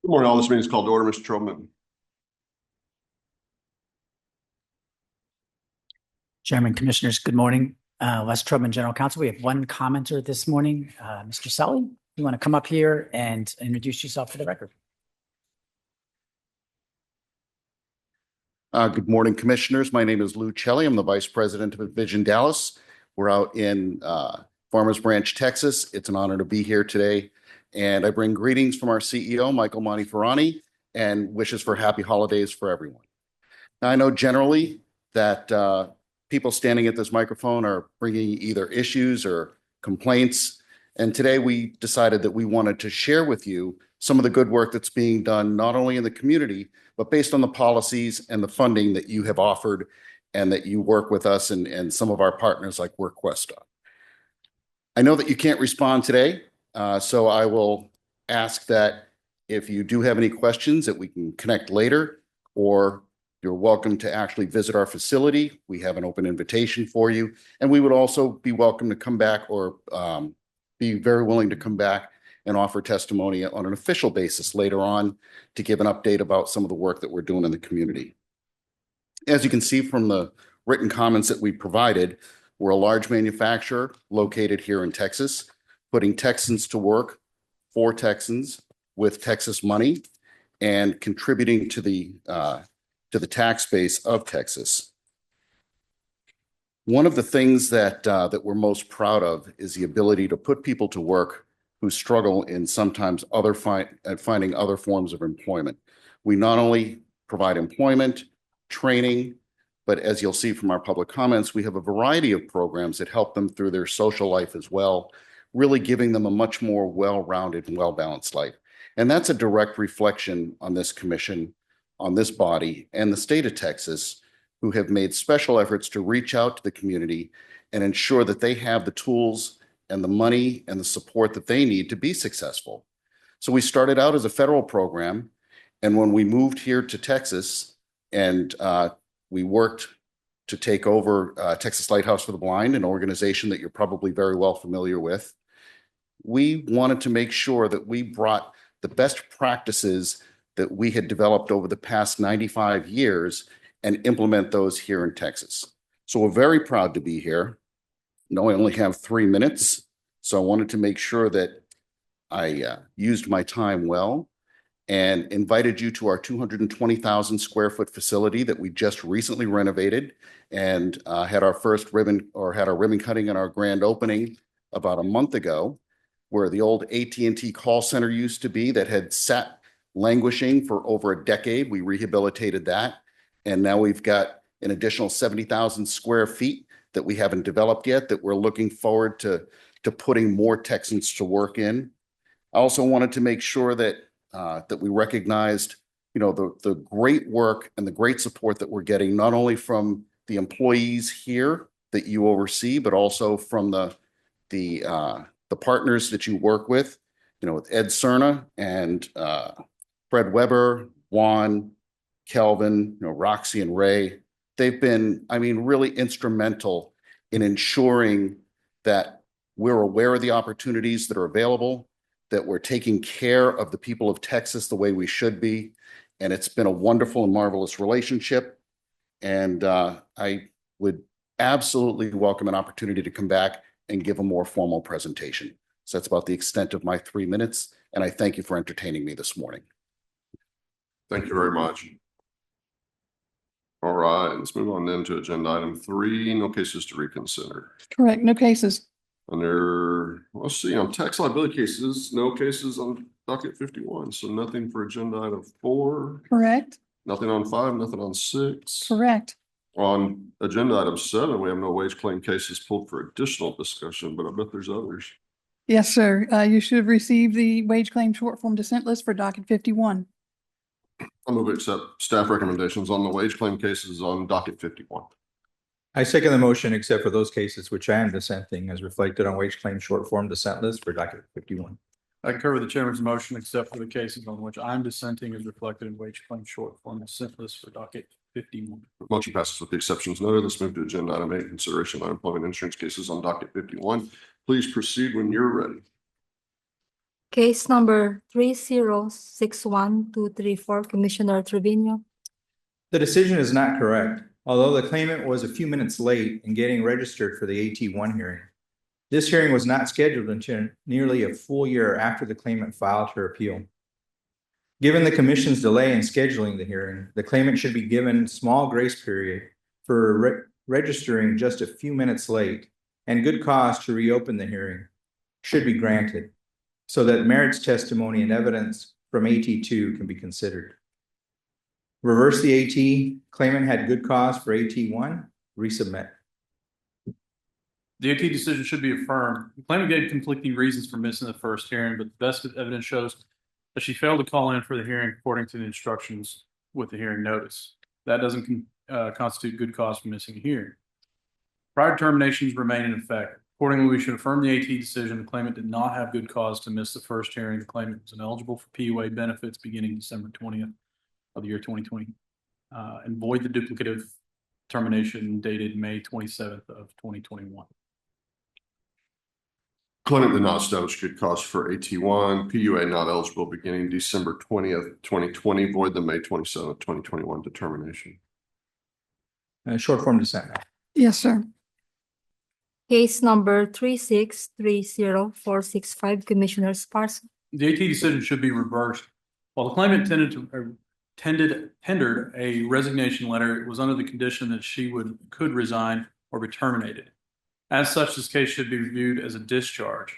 Good morning, all. This meeting is called to order. Mr. Trobman. Chairman, Commissioners, good morning. Les Trobman, General Counsel. We have one commenter this morning. Mr. Sully, you want to come up here and introduce yourself for the record? Good morning, Commissioners. My name is Lou Celli. I'm the Vice President of Vision Dallas. We're out in Farmers Branch, Texas. It's an honor to be here today. And I bring greetings from our CEO, Michael Monteferrani, and wishes for happy holidays for everyone. Now, I know generally that people standing at this microphone are bringing either issues or complaints. And today we decided that we wanted to share with you some of the good work that's being done, not only in the community, but based on the policies and the funding that you have offered and that you work with us and some of our partners like WorkQuest on. I know that you can't respond today, so I will ask that if you do have any questions that we can connect later, or you're welcome to actually visit our facility. We have an open invitation for you, and we would also be welcome to come back or be very willing to come back and offer testimony on an official basis later on to give an update about some of the work that we're doing in the community. As you can see from the written comments that we provided, we're a large manufacturer located here in Texas, putting Texans to work for Texans with Texas money and contributing to the tax base of Texas. One of the things that we're most proud of is the ability to put people to work who struggle in sometimes finding other forms of employment. We not only provide employment, training, but as you'll see from our public comments, we have a variety of programs that help them through their social life as well, really giving them a much more well-rounded and well-balanced life. And that's a direct reflection on this commission, on this body, and the state of Texas, who have made special efforts to reach out to the community and ensure that they have the tools and the money and the support that they need to be successful. So we started out as a federal program, and when we moved here to Texas and we worked to take over Texas Lighthouse for the Blind, an organization that you're probably very well familiar with, we wanted to make sure that we brought the best practices that we had developed over the past 95 years and implement those here in Texas. So we're very proud to be here. No, I only have 3 minutes, so I wanted to make sure that I used my time well and invited you to our 220,000 square foot facility that we just recently renovated and had our ribbon cutting and our grand opening about a month ago, where the old AT&T call center used to be that had sat languishing for over a decade. We rehabilitated that, and now we've got an additional 70,000 square feet that we haven't developed yet that we're looking forward to putting more Texans to work in. I also wanted to make sure that we recognized, the great work and the great support that we're getting, not only from the employees here that you oversee, but also from the partners that you work with, with Ed Cerna and Fred Weber, Juan, Kelvin, Roxy and Ray. They've been, really instrumental in ensuring that we're aware of the opportunities that are available, that we're taking care of the people of Texas the way we should be. And it's been a wonderful and marvelous relationship. And I would absolutely welcome an opportunity to come back and give a more formal presentation. So that's about the extent of my 3 minutes. And I thank you for entertaining me this morning. Thank you very much. All right, let's move on then to agenda item 3, no cases to reconsider. Correct, no cases. Let's see, on tax liability cases, no cases on docket 51. So nothing for agenda item 4. Correct. Nothing on 5, nothing on 6. Correct. On agenda item 7, we have no wage claim cases pulled for additional discussion, but I bet there's others. Yes, sir. You should have received the wage claim short form dissent list for docket 51. I'll move to accept staff recommendations on the wage claim cases on docket 51. I second the motion, except for those cases which I am dissenting, as reflected on wage claim short form dissent list for docket 51. I concur with the chairman's motion, except for the cases on which I'm dissenting as reflected in wage claim short form dissent list for docket 51. Motion passes with the exceptions noted. Let's move to agenda item 8, consideration of unemployment insurance cases on docket 51. Please proceed when you're ready. Case number 3061234, Commissioner Trevino. The decision is not correct, although the claimant was a few minutes late in getting registered for the AT1 hearing. This hearing was not scheduled until nearly a full year after the claimant filed her appeal. Given the commission's delay in scheduling the hearing, the claimant should be given small grace period for registering just a few minutes late, and good cause to reopen the hearing should be granted so that merits testimony and evidence from AT2 can be considered. Reverse the AT, claimant had good cause for AT1, resubmit. The AT decision should be affirmed. The claimant gave conflicting reasons for missing the first hearing, but the best evidence shows that she failed to call in for the hearing according to the instructions with the hearing notice. That doesn't constitute good cause for missing a hearing. Prior terminations remain in effect. Accordingly, we should affirm the AT decision. The claimant did not have good cause to miss the first hearing. The claimant was ineligible for PUA benefits beginning December 20th of the year 2020, and void the duplicative termination dated May 27th of 2021. Claimant did not establish good cause for AT1, PUA not eligible beginning December 20th, 2020, void the May 27th, 2021 determination. Short form dissent. Yes, sir. Case number 3630465, Commissioner Sparsa. The AT decision should be reversed. While the claimant tendered a resignation letter, it was under the condition that she could resign or be terminated. As such, this case should be reviewed as a discharge.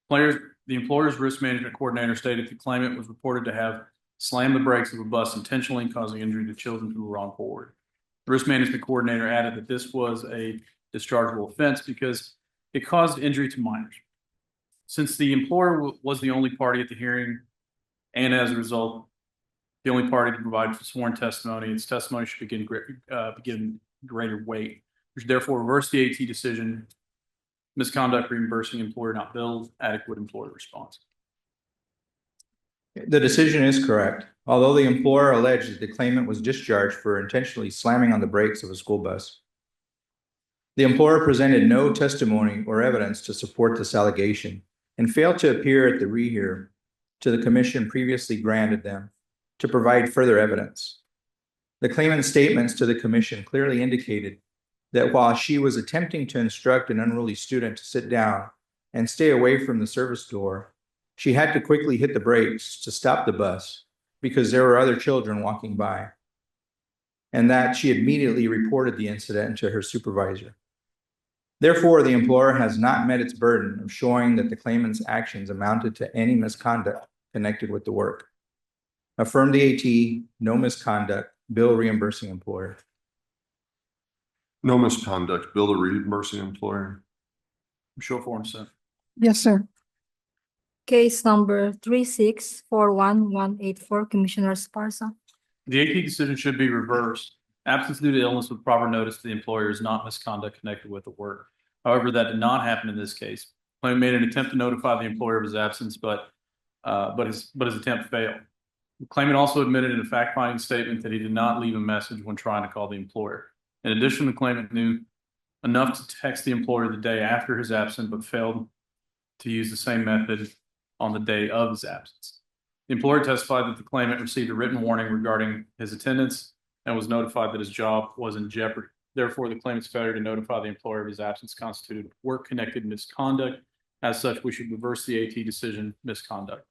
The employer's risk management coordinator stated the claimant was reported to have slammed the brakes of a bus intentionally, causing injury to children who were on board. The risk management coordinator added that this was a dischargeable offense because it caused injury to minors. Since the employer was the only party at the hearing, and as a result, the only party to provide sworn testimony, its testimony should be given greater weight. We should therefore reverse the AT decision, misconduct reimbursing employer not billed, adequate employer response. The decision is correct. Although the employer alleged that the claimant was discharged for intentionally slamming on the brakes of a school bus, the employer presented no testimony or evidence to support this allegation and failed to appear at the rehear to the commission previously granted them to provide further evidence. The claimant's statements to the commission clearly indicated that while she was attempting to instruct an unruly student to sit down and stay away from the service door, she had to quickly hit the brakes to stop the bus because there were other children walking by, and that she immediately reported the incident to her supervisor. Therefore, the employer has not met its burden of showing that the claimant's actions amounted to any misconduct connected with the work. Affirm the AT, no misconduct, bill reimbursing employer. No misconduct, bill to reimbursing employer. Short form sent. Yes, sir. Case number 3641184, Commissioner Sparsa. The AT decision should be reversed. Absence due to illness with proper notice to the employer is not misconduct connected with the work. However, that did not happen in this case. Claimant made an attempt to notify the employer of his absence, but his attempt failed. The claimant also admitted in a fact-finding statement that he did not leave a message when trying to call the employer. In addition, the claimant knew enough to text the employer the day after his absence, but failed to use the same method on the day of his absence. The employer testified that the claimant received a written warning regarding his attendance and was notified that his job was in jeopardy. Therefore, the claimant's failure to notify the employer of his absence constituted work-connected misconduct. As such, we should reverse the AT decision misconduct.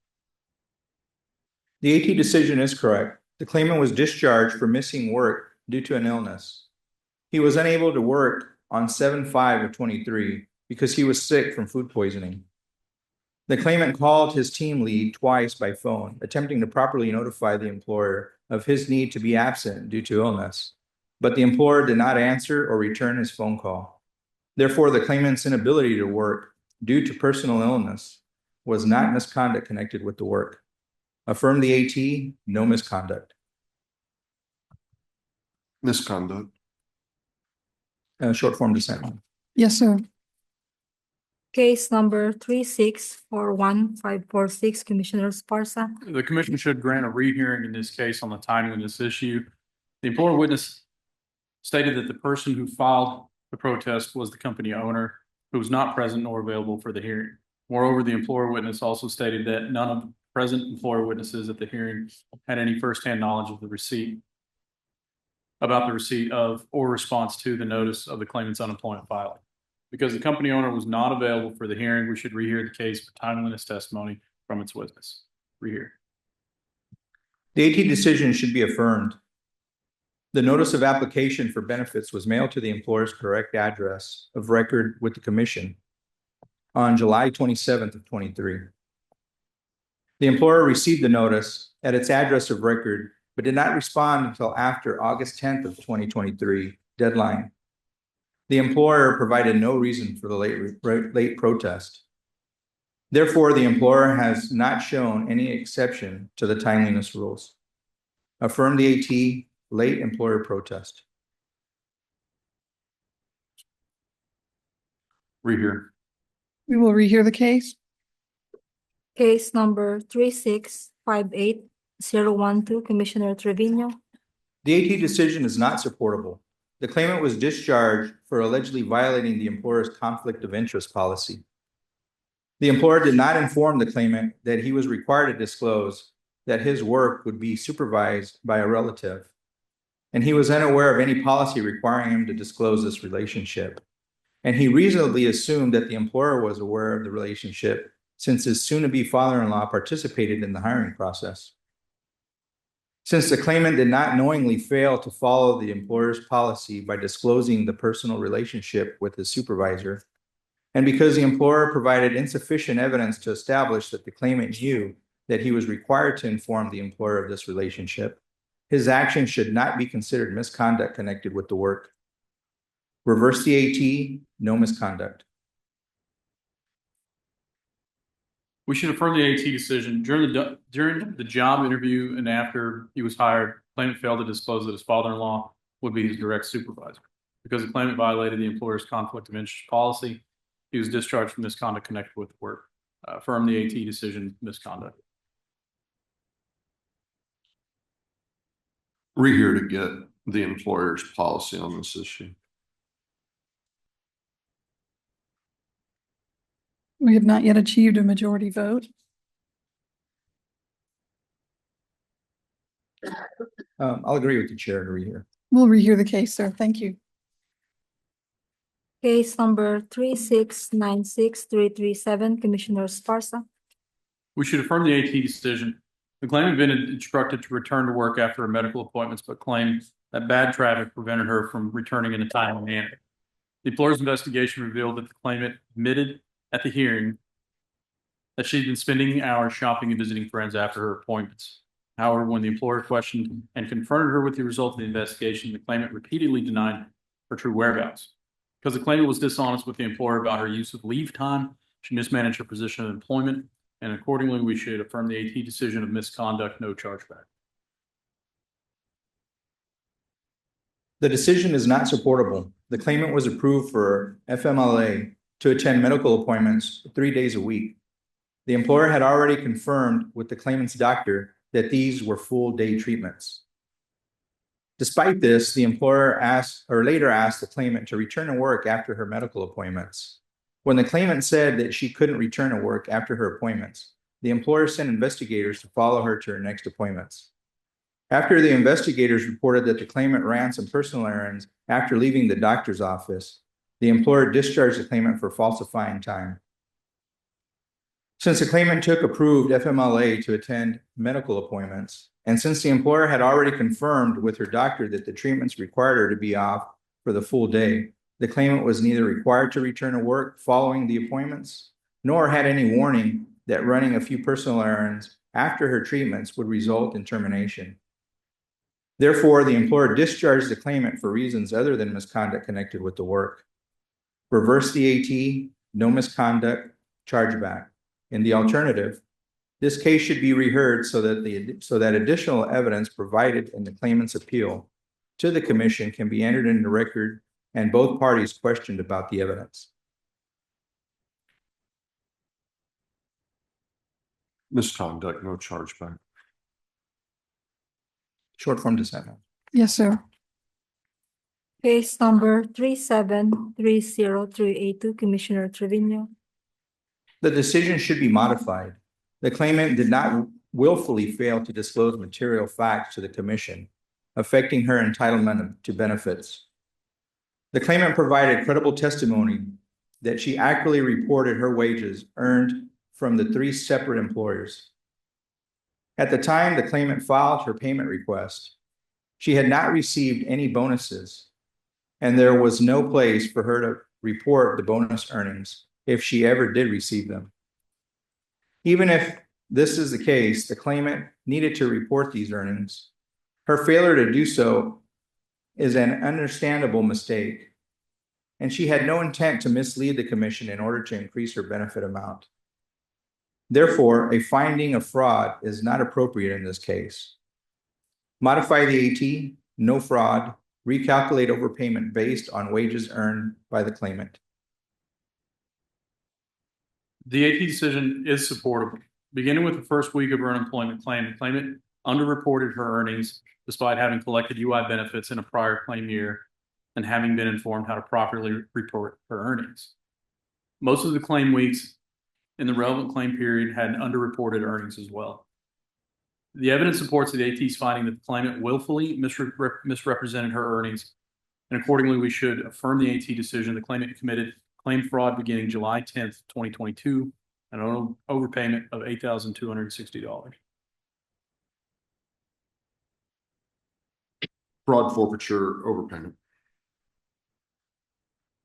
The AT decision is correct. The claimant was discharged for missing work due to an illness. He was unable to work on 7/5 of 23 because he was sick from food poisoning. The claimant called his team lead twice by phone, attempting to properly notify the employer of his need to be absent due to illness, but the employer did not answer or return his phone call. Therefore, the claimant's inability to work due to personal illness was not misconduct connected with the work. Affirm the AT, no misconduct. Misconduct. Short form dissent. Yes, sir. Case number 3641546, Commissioner Sparsa. The commission should grant a rehearing in this case on the timing of this issue. The employer witness stated that the person who filed the protest was the company owner, who was not present nor available for the hearing. Moreover, the employer witness also stated that none of the present employer witnesses at the hearing had any firsthand knowledge of the receipt of or response to the notice of the claimant's unemployment filing. Because the company owner was not available for the hearing, we should rehear the case for timeliness testimony from its witness. Rehear. The AT decision should be affirmed. The notice of application for benefits was mailed to the employer's correct address of record with the commission on July 27th of 23. The employer received the notice at its address of record, but did not respond until after August 10th of 2023 deadline. The employer provided no reason for the late protest. Therefore, the employer has not shown any exception to the timeliness rules. Affirm the AT late employer protest. Rehear. We will rehear the case. Case number 3658012, Commissioner Trevino. The AT decision is not supportable. The claimant was discharged for allegedly violating the employer's conflict of interest policy. The employer did not inform the claimant that he was required to disclose that his work would be supervised by a relative, and he was unaware of any policy requiring him to disclose this relationship. And he reasonably assumed that the employer was aware of the relationship since his soon-to-be father-in-law participated in the hiring process. Since the claimant did not knowingly fail to follow the employer's policy by disclosing the personal relationship with his supervisor, and because the employer provided insufficient evidence to establish that the claimant knew that he was required to inform the employer of this relationship, his action should not be considered misconduct connected with the work. Reverse the AT, no misconduct. We should affirm the AT decision. During the job interview and after he was hired, the claimant failed to disclose that his father-in-law would be his direct supervisor. Because the claimant violated the employer's conflict of interest policy, he was discharged for misconduct connected with the work. Affirm the AT decision, misconduct. Rehear to get the employer's policy on this issue. We have not yet achieved a majority vote. I'll agree with the chair to rehear. We'll rehear the case, sir. Thank you. Case number 3696337, Commissioner Sparsa. We should affirm the AT decision. The claimant had been instructed to return to work after her medical appointments, but claimed that bad traffic prevented her from returning in a timely manner. The employer's investigation revealed that the claimant admitted at the hearing that she'd been spending hours shopping and visiting friends after her appointments. However, when the employer questioned and confronted her with the result of the investigation, the claimant repeatedly denied her true whereabouts. Because the claimant was dishonest with the employer about her use of leave time, she mismanaged her position of employment, and accordingly, we should affirm the AT decision of misconduct, no chargeback. The decision is not supportable. The claimant was approved for FMLA to attend medical appointments 3 days a week. The employer had already confirmed with the claimant's doctor that these were full day treatments. Despite this, the employer later asked the claimant to return to work after her medical appointments. When the claimant said that she couldn't return to work after her appointments, the employer sent investigators to follow her to her next appointments. After the investigators reported that the claimant ran some personal errands after leaving the doctor's office, the employer discharged the claimant for falsifying time. Since the claimant took approved FMLA to attend medical appointments, and since the employer had already confirmed with her doctor that the treatments required her to be off for the full day, the claimant was neither required to return to work following the appointments, nor had any warning that running a few personal errands after her treatments would result in termination. Therefore, the employer discharged the claimant for reasons other than misconduct connected with the work. Reverse the AT, no misconduct, chargeback. In the alternative, this case should be reheard so that additional evidence provided in the claimant's appeal to the commission can be entered into record and both parties questioned about the evidence. Misconduct, no chargeback. Short form dissent. Yes, sir. Case number 3730382, Commissioner Trevino. The decision should be modified. The claimant did not willfully fail to disclose material facts to the commission affecting her entitlement to benefits. The claimant provided credible testimony that she accurately reported her wages earned from the 3 separate employers. At the time the claimant filed her payment request, she had not received any bonuses, and there was no place for her to report the bonus earnings if she ever did receive them. Even if this is the case, the claimant needed to report these earnings. Her failure to do so is an understandable mistake, and she had no intent to mislead the commission in order to increase her benefit amount. Therefore, a finding of fraud is not appropriate in this case. Modify the AT, no fraud, recalculate overpayment based on wages earned by the claimant. The AT decision is supportable. Beginning with the first week of her unemployment claim, the claimant underreported her earnings despite having collected UI benefits in a prior claim year and having been informed how to properly report her earnings. Most of the claim weeks in the relevant claim period had underreported earnings as well. The evidence supports the AT's finding that the claimant willfully misrepresented her earnings, and accordingly, we should affirm the AT decision. The claimant committed claim fraud beginning July 10th, 2022, and an overpayment of $8,260. Fraud, forfeiture, overpayment.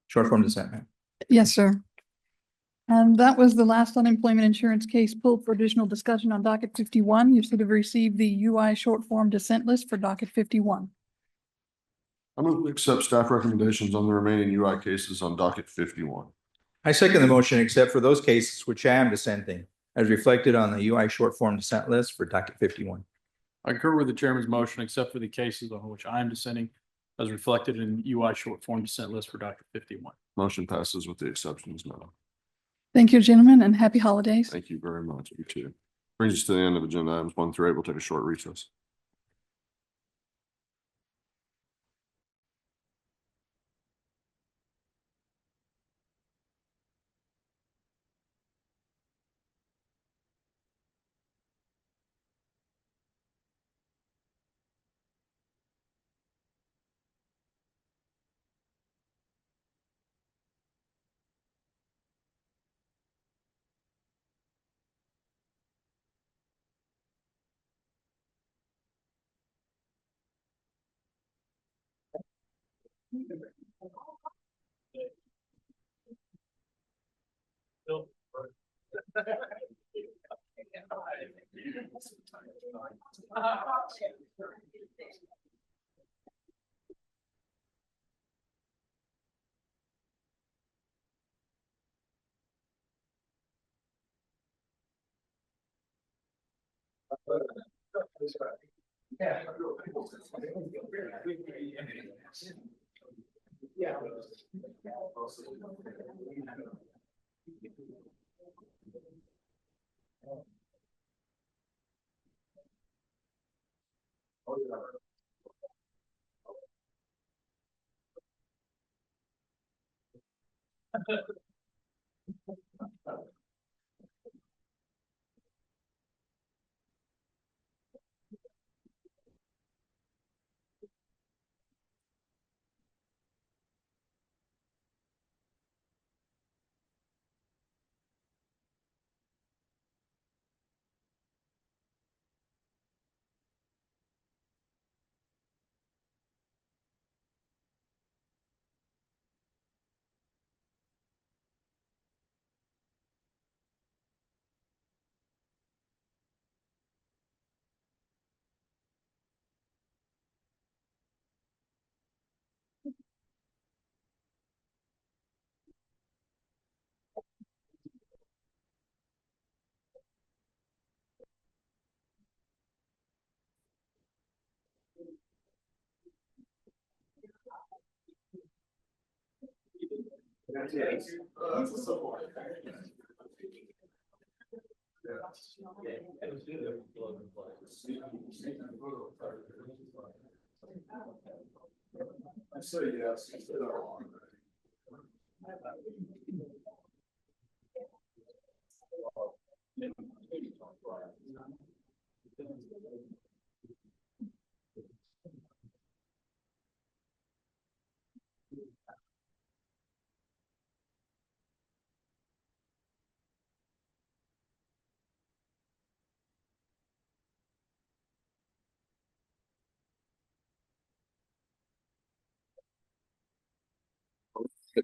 Short form dissent, ma'am. Yes, sir. And that was the last unemployment insurance case pulled for additional discussion on docket 51. You should have received the UI short form dissent list for docket 51. I move to accept staff recommendations on the remaining UI cases on docket 51. I second the motion, except for those cases which I am dissenting, as reflected on the UI short form dissent list for docket 51. I concur with the chairman's motion, except for the cases on which I am dissenting, as reflected in UI short form dissent list for docket 51. Motion passes with the exceptions noted. Thank you, gentlemen, and happy holidays. Thank you very much. You too. Brings us to the end of agenda items 1 through 8. We'll take a short recess.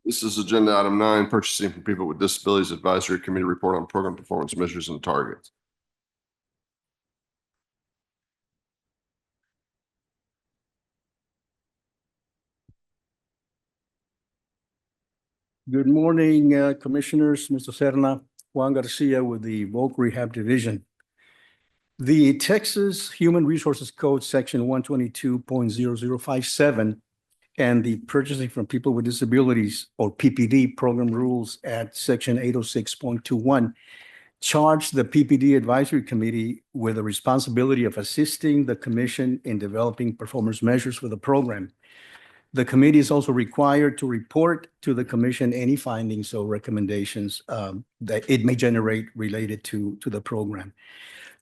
This is agenda item 9, purchasing from people with disabilities advisory committee report on program performance measures and targets. Good morning, Commissioners, Mr. Serna, Juan Garcia with the Voc Rehab Division. The Texas Human Resources Code, Section 122.0057, and the Purchasing from People with Disabilities, or PPD, program rules at Section 806.21 charge the PPD Advisory Committee with the responsibility of assisting the Commission in developing performance measures for the program. The committee is also required to report to the commission any findings or recommendations that it may generate related to the program.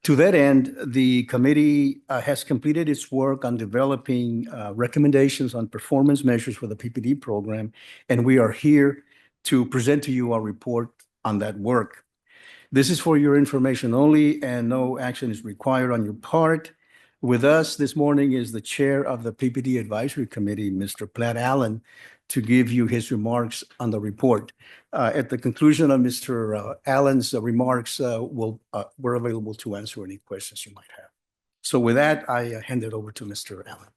To that end, the committee has completed its work on developing recommendations on performance measures for the PPD program, and we are here to present to you our report on that work. This is for your information only, and no action is required on your part. With us this morning is the chair of the PPD Advisory Committee, Mr. Platt Allen, to give you his remarks on the report. At the conclusion of Mr. Allen's remarks, we're available to answer any questions you might have. So with that, I hand it over to Mr. Allen.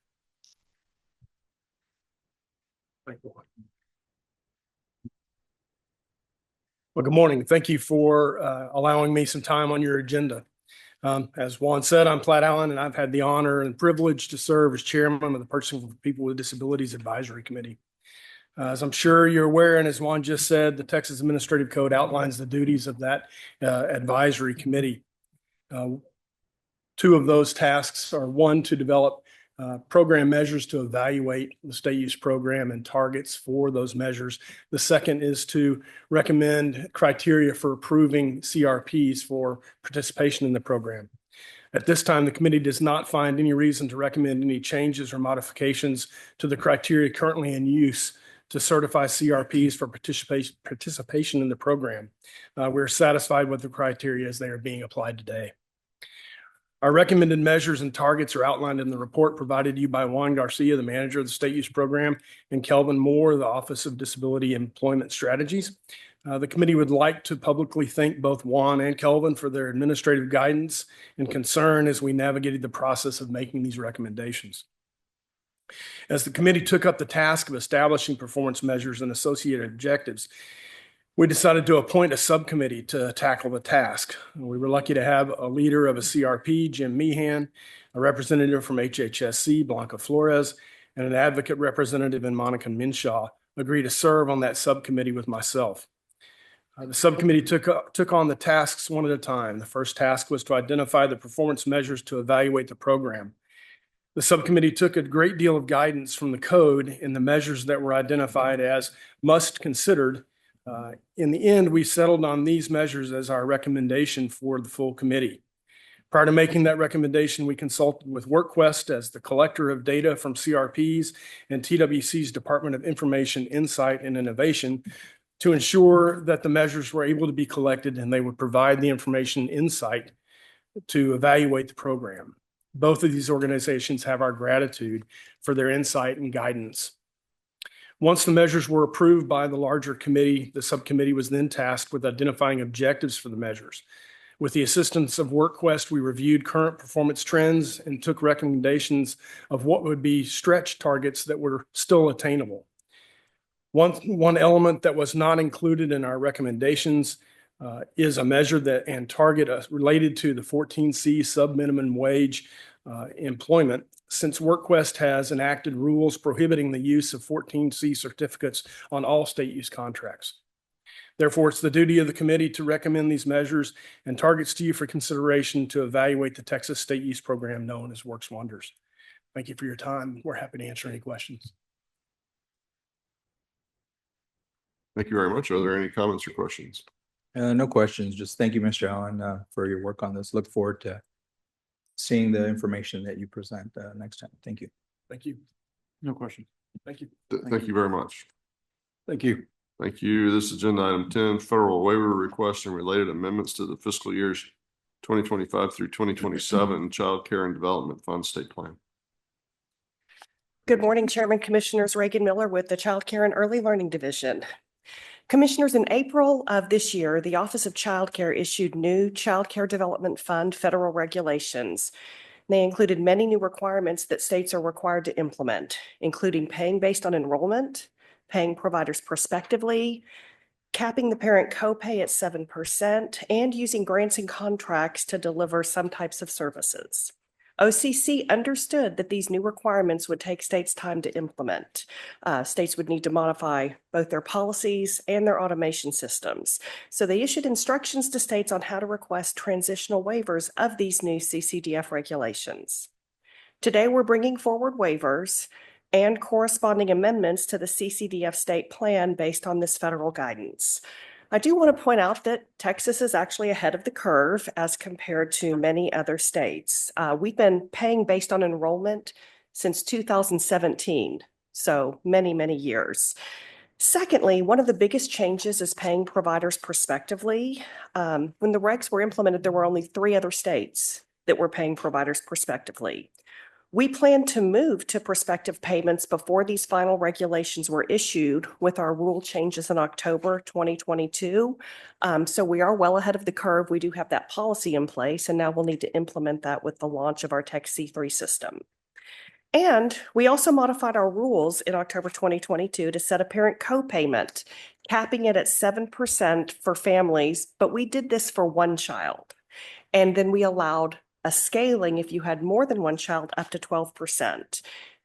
Thank you. Well, good morning. Thank you for allowing me some time on your agenda. As Juan said, I'm Platt Allen, and I've had the honor and privilege to serve as chairman of the Purchasing for People with Disabilities Advisory Committee. As I'm sure you're aware, and as Juan just said, the Texas Administrative Code outlines the duties of that advisory committee. Two of those tasks are, one, to develop program measures to evaluate the state use program and targets for those measures. The second is to recommend criteria for approving CRPs for participation in the program. At this time, the committee does not find any reason to recommend any changes or modifications to the criteria currently in use to certify CRPs for participation in the program. We're satisfied with the criteria as they are being applied today. Our recommended measures and targets are outlined in the report provided to you by Juan Garcia, the manager of the State Use Program, and Kelvin Moore, the Office of Disability Employment Strategies. The committee would like to publicly thank both Juan and Kelvin for their administrative guidance and concern as we navigated the process of making these recommendations. As the committee took up the task of establishing performance measures and associated objectives, we decided to appoint a subcommittee to tackle the task. We were lucky to have a leader of a CRP, Jim Meehan, a representative from HHSC, Blanca Flores, and an advocate representative in Monica Minshaw agree to serve on that subcommittee with myself. The subcommittee took on the tasks one at a time. The first task was to identify the performance measures to evaluate the program. The subcommittee took a great deal of guidance from the code in the measures that were identified as must considered. In the end, we settled on these measures as our recommendation for the full committee. Prior to making that recommendation, we consulted with WorkQuest as the collector of data from CRPs and TWC's Department of Information, Insight, and Innovation to ensure that the measures were able to be collected and they would provide the information insight to evaluate the program. Both of these organizations have our gratitude for their insight and guidance. Once the measures were approved by the larger committee, the subcommittee was then tasked with identifying objectives for the measures. With the assistance of WorkQuest, we reviewed current performance trends and took recommendations of what would be stretch targets that were still attainable. One element that was not included in our recommendations is a measure that and target related to the 14C sub-minimum wage employment, since WorkQuest has enacted rules prohibiting the use of 14C certificates on all state use contracts. Therefore, it's the duty of the committee to recommend these measures and targets to you for consideration to evaluate the Texas State Use Program known as Works Wonders. Thank you for your time. We're happy to answer any questions. Thank you very much. Are there any comments or questions? No questions. Just thank you, Mr. Allen, for your work on this. Look forward to seeing the information that you present next time. Thank you. Thank you. No question. Thank you. Thank you very much. Thank you. Thank you. This is agenda item 10, federal waiver request and related amendments to the fiscal years 2025 through 2027 Child Care and Development Fund State Plan. Good morning, Chairman Commissioners. Reagan Miller with the Child Care and Early Learning Division. Commissioners, in April of this year, the Office of Child Care issued new Child Care Development Fund federal regulations. They included many new requirements that states are required to implement, including paying based on enrollment, paying providers prospectively, capping the parent copay at 7%, and using grants and contracts to deliver some types of services. OCC understood that these new requirements would take states time to implement. States would need to modify both their policies and their automation systems. So they issued instructions to states on how to request transitional waivers of these new CCDF regulations. Today, we're bringing forward waivers and corresponding amendments to the CCDF state plan based on this federal guidance. I do want to point out that Texas is actually ahead of the curve as compared to many other states. We've been paying based on enrollment since 2017, so many, many years. Secondly, one of the biggest changes is paying providers prospectively. When the regs were implemented, there were only 3 other states that were paying providers prospectively. We plan to move to prospective payments before these final regulations were issued with our rule changes in October 2022. So we are well ahead of the curve. We do have that policy in place, and now we'll need to implement that with the launch of our TWC system. And we also modified our rules in October 2022 to set a parent copayment, capping it at 7% for families, but we did this for 1 child. And then we allowed a scaling if you had more than 1 child up to 12%.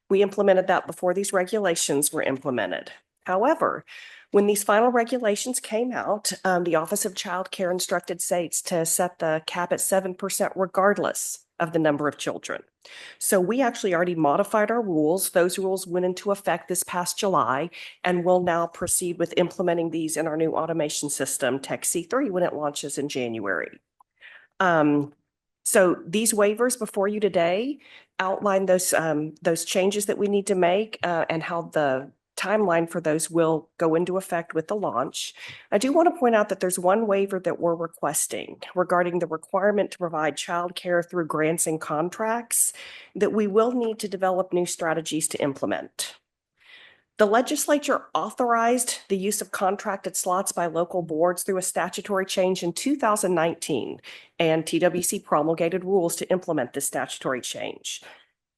We implemented that before these regulations were implemented. However, when these final regulations came out, the Office of Child Care instructed states to set the cap at 7% regardless of the number of children. So we actually already modified our rules. Those rules went into effect this past July, and we'll now proceed with implementing these in our new automation system, TWC when it launches in January. So these waivers before you today outline those changes that we need to make and how the timeline for those will go into effect with the launch. I do want to point out that there's one waiver that we're requesting regarding the requirement to provide child care through grants and contracts that we will need to develop new strategies to implement. The legislature authorized the use of contracted slots by local boards through a statutory change in 2019, and TWC promulgated rules to implement this statutory change.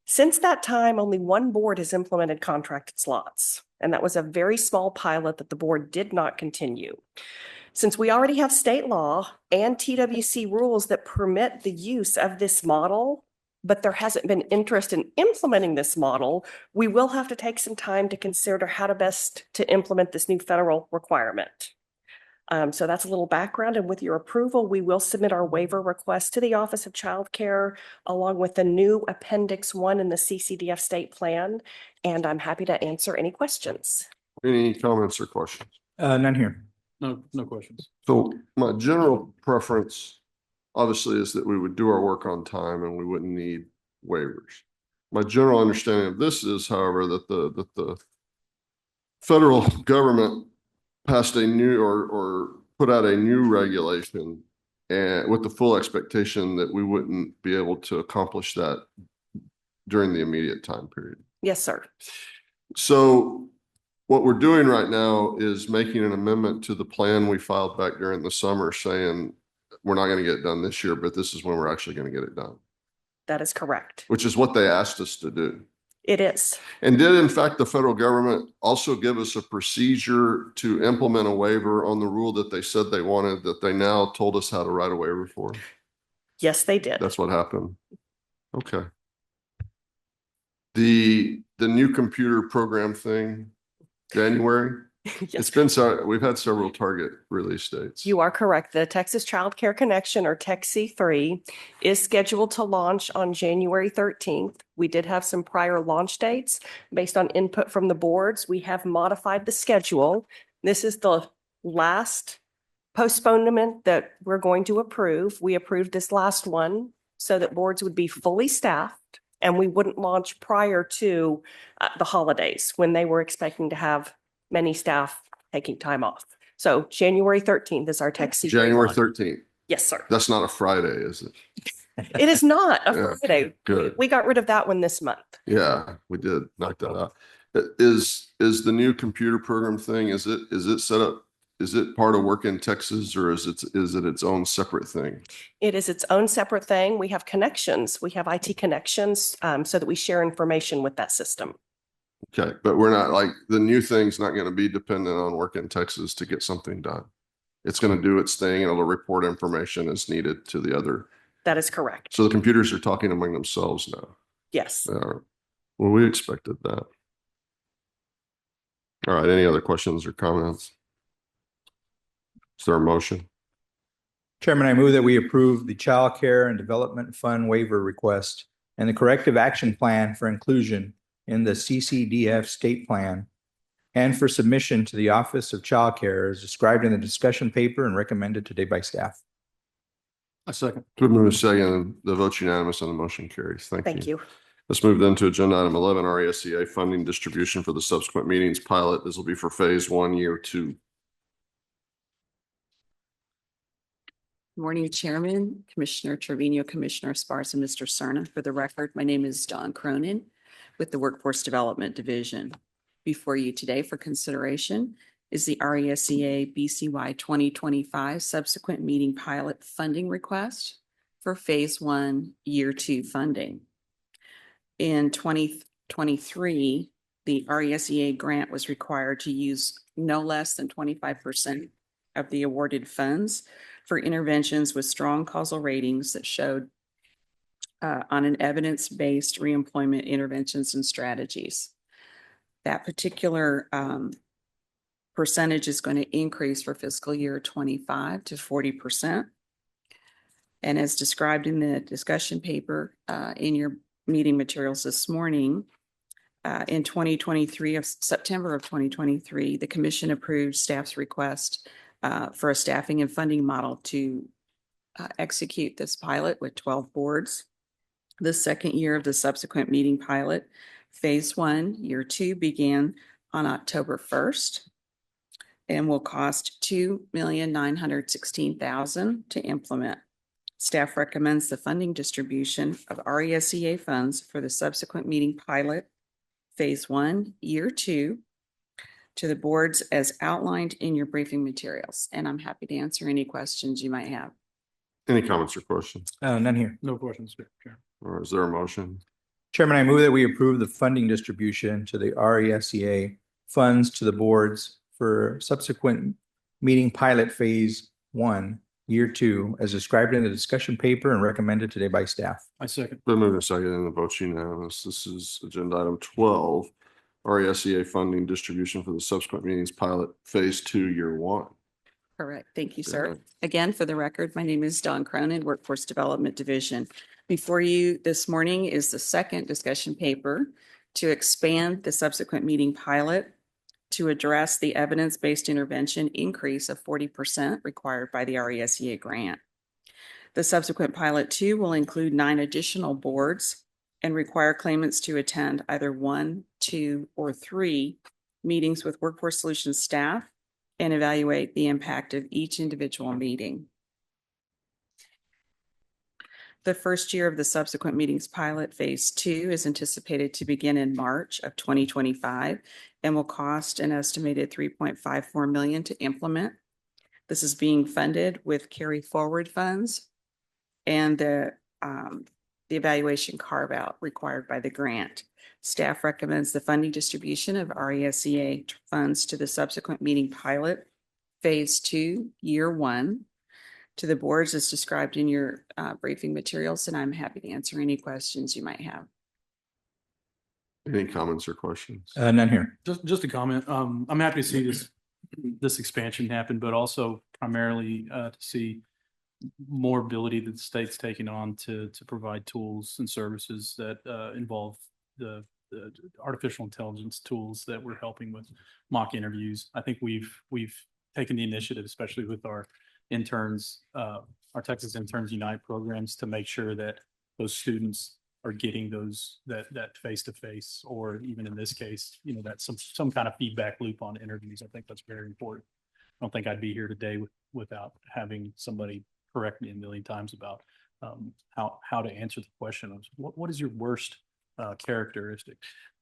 Since that time, only 1 board has implemented contracted slots, and that was a very small pilot that the board did not continue. Since we already have state law and TWC rules that permit the use of this model, but there hasn't been interest in implementing this model, we will have to take some time to consider how to best to implement this new federal requirement. So that's a little background, and with your approval, we will submit our waiver request to the Office of Child Care along with the new Appendix 1 in the CCDF state plan, and I'm happy to answer any questions. Any comments or questions? None here. No questions. So my general preference obviously is that we would do our work on time and we wouldn't need waivers. My general understanding of this is, however, that the federal government passed a new or put out a new regulation and with the full expectation that we wouldn't be able to accomplish that during the immediate time period. Yes, sir. So what we're doing right now is making an amendment to the plan we filed back during the summer saying we're not going to get it done this year, but this is when we're actually going to get it done. That is correct. Which is what they asked us to do. It is. And did in fact the federal government also give us a procedure to implement a waiver on the rule that they said they wanted, that they now told us how to write a waiver for? Yes, they did. That's what happened. Okay. The new computer program thing, January? Yes. It's been we've had several target release dates. You are correct. The Texas Child Care Connection, or TWC, is scheduled to launch on January 13th. We did have some prior launch dates based on input from the boards. We have modified the schedule. This is the last postponement that we're going to approve. We approved this last one so that boards would be fully staffed and we wouldn't launch prior to the holidays when they were expecting to have many staff taking time off. So January 13th is our tech secret January launch. 13th. Yes, sir. That's not a Friday, is it? It is not a Yeah, Friday. good. We got rid of that one this month. Yeah, we did knock that out. Is the new computer program thing, is it set up? Is it part of Work in Texas or is it its own separate thing? It is its own separate thing. We have connections. We have IT connections so that we share information with that system. Okay, but we're not like, the new thing's not going to be dependent on Work in Texas to get something done. It's going to do its thing and it'll report information as needed to the other. That is correct. So the computers are talking among themselves now. Yes. Well, we expected that. All right, any other questions or comments? Is there a motion? Chairman, I move that we approve the Child Care and Development Fund waiver request and the corrective action plan for inclusion in the CCDF state plan and for submission to the Office of Child Care as described in the discussion paper and recommended today by staff. A second. Good move, second. The vote's unanimous and the motion carries. Thank you. Let's move then to agenda item 11, RESEA funding distribution for the subsequent meetings pilot. This will be for phase 1, year 2. Morning, Chairman, Commissioner Trevino, Commissioner Sparks, and Mr. Cerna. For the record, my name is Dawn Cronin with the Workforce Development Division. Before you today for consideration is the RESEA BCY 2025 subsequent meeting pilot funding request for phase 1, year 2 funding. In 2023, the RESEA grant was required to use no less than 25% of the awarded funds for interventions with strong causal ratings that showed on an evidence-based reemployment interventions and strategies. That particular percentage is going to increase for fiscal year 25 to 40%. And as described in the discussion paper in your meeting materials this morning, in 2023, of September of 2023, the commission approved staff's request for a staffing and funding model to execute this pilot with 12 boards. The second year of the subsequent meeting pilot, phase 1, year 2, began on October 1st and will cost $2,916,000 to implement. Staff recommends the funding distribution of RESEA funds for the subsequent meeting pilot, phase 1, year 2, to the boards as outlined in your briefing materials. And I'm happy to answer any questions you might have. Any comments or questions? None here. No questions, Mr. Chair. Or is there a motion? Chairman, I move that we approve the funding distribution to the RESEA funds to the boards for subsequent meeting pilot phase 1, year 2, as described in the discussion paper and recommended today by staff. I second. Been moved and seconded and the vote's unanimous. This is agenda item 12, RESEA funding distribution for the subsequent meetings pilot phase 2, year 1. Correct. Thank you, Go sir. ahead. Again, for the record, my name is Dawn Cronin, Workforce Development Division. Before you this morning is the second discussion paper to expand the subsequent meeting pilot to address the evidence-based intervention increase of 40% required by the RESEA grant. The subsequent pilot 2 will include 9 additional boards and require claimants to attend either 1, 2, or 3 meetings with Workforce Solutions staff and evaluate the impact of each individual meeting. The first year of the subsequent meetings pilot phase 2 is anticipated to begin in March of 2025 and will cost an estimated $3.54 million to implement. This is being funded with carry forward funds and the evaluation carve out required by the grant. Staff recommends the funding distribution of RESEA funds to the subsequent meeting pilot phase 2, year 1, to the boards as described in your briefing materials, and I'm happy to answer any questions you might have. Any comments or questions? None here. Just a comment. I'm happy to see this expansion happen, but also primarily to see more ability that the state's taking on to provide tools and services that involve the artificial intelligence tools that we're helping with mock interviews. I think we've taken the initiative, especially with our interns, our Texas Interns Unite programs to make sure that those students are getting that face-to-face, or even in this case, that some kind of feedback loop on interviews. I think that's very important. I don't think I'd be here today without having somebody correct me a million times about how to answer the question of what is your worst characteristic.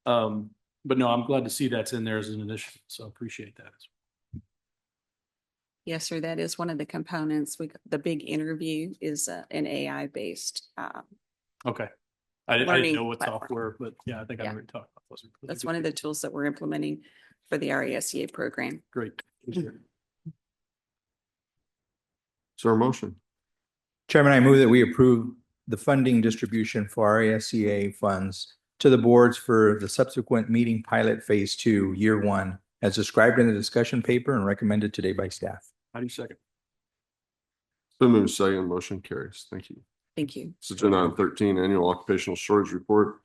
But no, I'm glad to see that's in there as an initiative. So I appreciate that. Yes, sir. That is one of the components. The big interview is an AI-based. Okay. I didn't Learning know what platform. software, but yeah, I think Yeah. I've already talked about those. That's one of the tools that we're implementing for the RESEA program. Great. Is there a motion? Chairman, I move that we approve the funding distribution for RESEA funds to the boards for the subsequent meeting pilot phase 2, year 1, as described in the discussion paper and recommended today by staff. How do you second? So moved second, motion carries. Thank you. Thank you. This is agenda item 13, annual occupational shortage report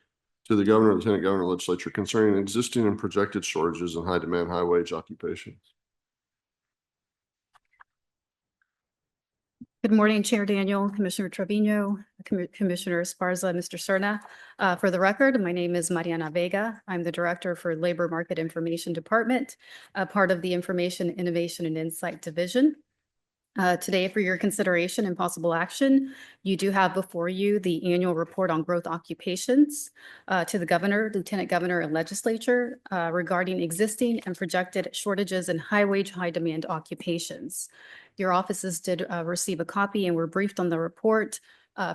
to the governor, lieutenant governor, legislature concerning existing and projected shortages in high demand, high wage occupations. Good morning, Chair Daniel, Commissioner Trevino, Commissioner Esparza, Mr. Serna. For the record, my name is Mariana Vega. I'm the Director for Labor Market Information Department, part of the Information, Innovation, and Insight Division. Today, for your consideration and possible action, you do have before you the annual report on growth occupations to the governor, lieutenant governor, and legislature regarding existing and projected shortages in high wage, high demand occupations. Your offices did receive a copy and were briefed on the report.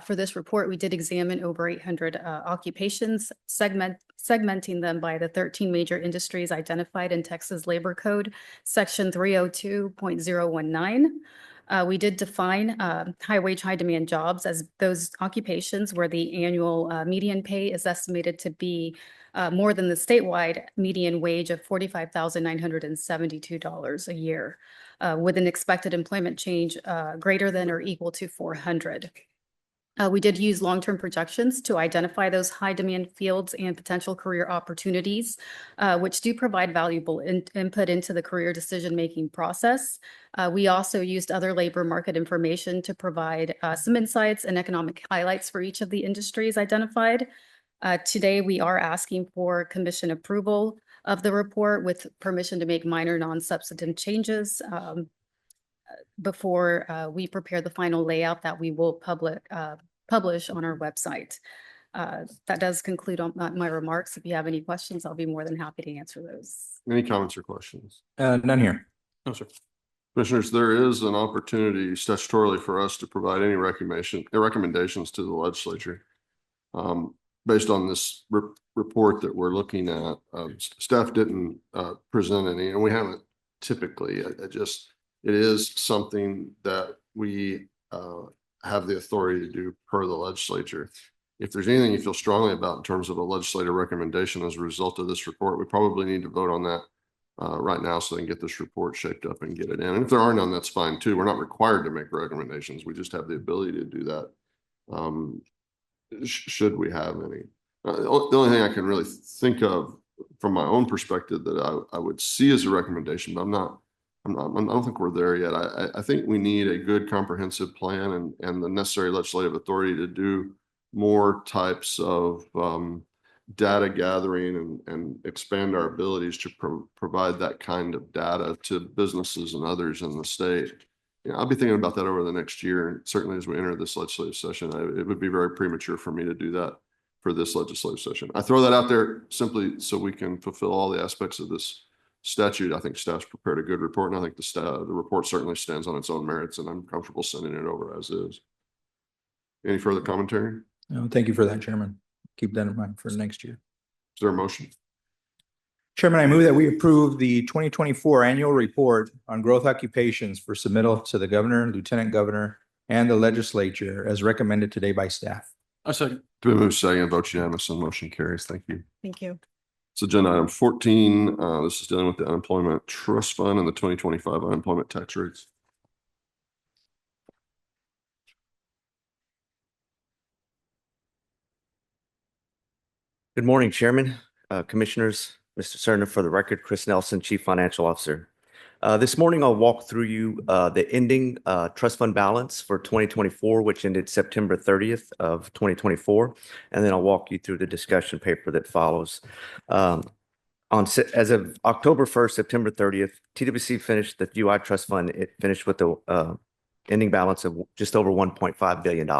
For this report, we did examine over 800 occupations, segmenting them by the 13 major industries identified in Texas Labor Code, Section 302.019. We did define high wage, high demand jobs as those occupations where the annual median pay is estimated to be more than the statewide median wage of $45,972 a year, with an expected employment change greater than or equal to 400. We did use long-term projections to identify those high demand fields and potential career opportunities, which do provide valuable input into the career decision-making process. We also used other labor market information to provide some insights and economic highlights for each of the industries identified. Today, we are asking for commission approval of the report with permission to make minor non-substantive changes before we prepare the final layout that we will publish on our website. That does conclude on my remarks. If you have any questions, I'll be more than happy to answer those. Any comments or questions? None here. No, sir. Commissioners, there is an opportunity statutorily for us to provide any recommendations to the legislature. Based on this report that we're looking at, staff didn't present any, and we haven't typically. It is something that we have the authority to do per the legislature. If there's anything you feel strongly about in terms of a legislative recommendation as a result of this report, we probably need to vote on that right now so they can get this report shaped up and get it in. And if there are none, that's fine too. We're not required to make recommendations. We just have the ability to do that. Should we have any? The only thing I can really think of from my own perspective that I would see as a recommendation, but I don't think we're there yet. I think we need a good comprehensive plan and the necessary legislative authority to do more types of data gathering and expand our abilities to provide that kind of data to businesses and others in the state. I'll be thinking about that over the next year. And certainly as we enter this legislative session, it would be very premature for me to do that for this legislative session. I throw that out there simply so we can fulfill all the aspects of this statute. I think staff's prepared a good report, and I think the report certainly stands on its own merits, and I'm comfortable sending it over as is. Any further commentary? No, thank you for that, Chairman. Keep that in mind for next year. Is there a motion? Chairman, I move that we approve the 2024 annual report on growth occupations for submittal to the governor, lieutenant governor, and the legislature as recommended today by staff. A second. To move second, vote unanimous and motion carries. Thank you. Thank you. So agenda item 14, this is dealing with the unemployment trust fund and the 2025 unemployment tax rates. Good morning, Chairman, Commissioners. Mr. Cerner, for the record, Chris Nelson, Chief Financial Officer. This morning, I'll walk through you the ending trust fund balance for 2024, which ended September 30th of 2024. And then I'll walk you through the discussion paper that follows. As of October 1st, September 30th, TWC finished the UI trust fund. It finished with the ending balance of just over $1.5 billion,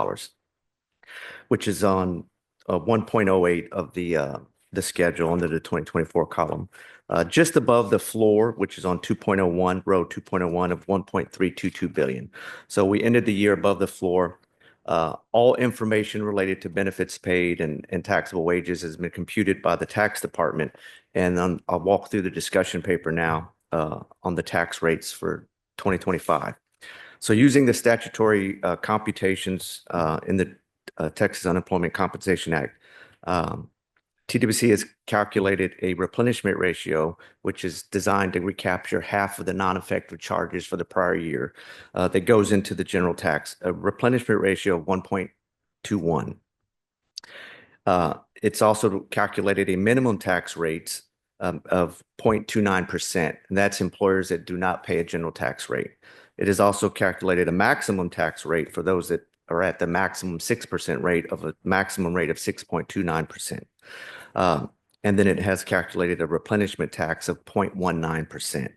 which is on 1.08 of the schedule under the 2024 column. Just above the floor, which is on 2.01, row 2.01 of 1.322 billion. So we ended the year above the floor. All information related to benefits paid and taxable wages has been computed by the tax department. And I'll walk through the discussion paper now on the tax rates for 2025. So using the statutory computations in the Texas Unemployment Compensation Act, TWC has calculated a replenishment ratio, which is designed to recapture half of the non-effective charges for the prior year that goes into the general tax, a replenishment ratio of 1.21. It's also calculated a minimum tax rate of 0.29%, and that's employers that do not pay a general tax rate. It is also calculated a maximum tax rate for those that are at the maximum 6% rate of a maximum rate of 6.29%. And then it has calculated a replenishment tax of 0.19%.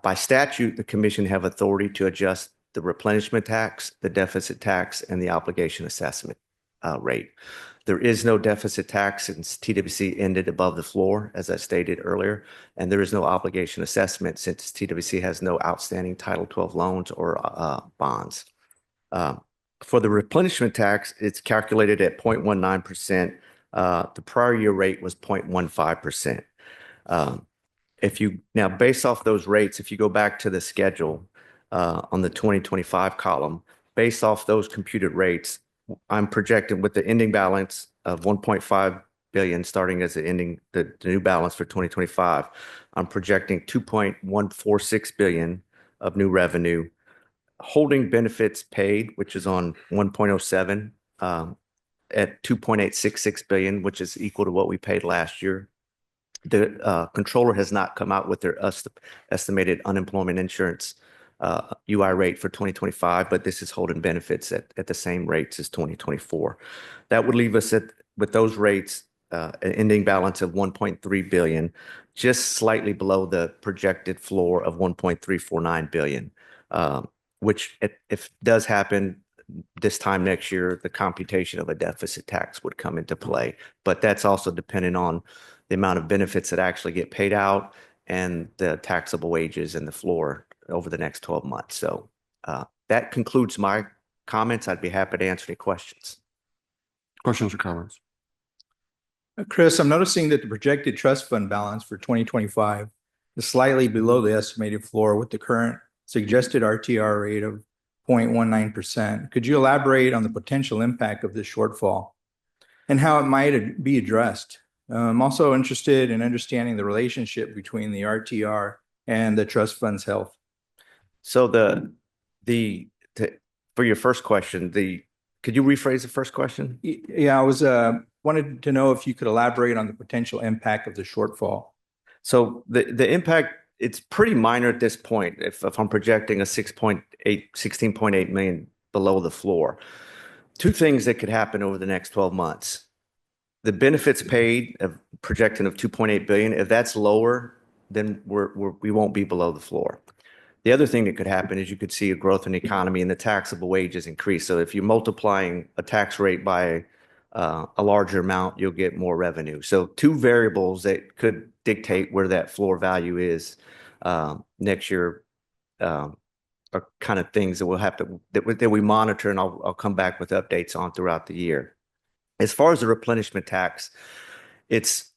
By statute, the commission have authority to adjust the replenishment tax, the deficit tax, and the obligation assessment rate. There is no deficit tax since TWC ended above the floor, as I stated earlier, and there is no obligation assessment since TWC has no outstanding Title 12 loans or bonds. For the replenishment tax, it's calculated at 0.19%. The prior year rate was 0.15%. Now, based off those rates, if you go back to the schedule on the 2025 column, based off those computed rates, I'm projecting with the ending balance of 1.5 billion, starting as the new balance for 2025, I'm projecting 2.146 billion of new revenue. Holding benefits paid, which is on 1.07, at 2.866 billion, which is equal to what we paid last year. The controller has not come out with their estimated unemployment insurance UI rate for 2025, but this is holding benefits at the same rates as 2024. That would leave us with those rates, an ending balance of 1.3 billion, just slightly below the projected floor of 1.349 billion, which if it does happen this time next year, the computation of a deficit tax would come into play. But that's also dependent on the amount of benefits that actually get paid out and the taxable wages and the floor over the next 12 months. So that concludes my comments. I'd be happy to answer any questions. Questions or comments? Chris, I'm noticing that the projected trust fund balance for 2025 is slightly below the estimated floor with the current suggested RTR rate of 0.19%. Could you elaborate on the potential impact of this shortfall and how it might be addressed? I'm also interested in understanding the relationship between the RTR and the trust fund's health. So for your first question, could you rephrase the first question? Yeah, I was wanted to know if you could elaborate on the potential impact of the shortfall. So the impact, it's pretty minor at this point. If I'm projecting a 16.8 million below the floor, two things that could happen over the next 12 months. The benefits paid of projecting of 2.8 billion, if that's lower, then we won't be below the floor. The other thing that could happen is you could see a growth in the economy and the taxable wages increase. So if you're multiplying a tax rate by a larger amount, you'll get more revenue. So two variables that could dictate where that floor value is next year are kind of things that we'll have to that we monitor, and I'll come back with updates on throughout the year. As far as the replenishment tax, it's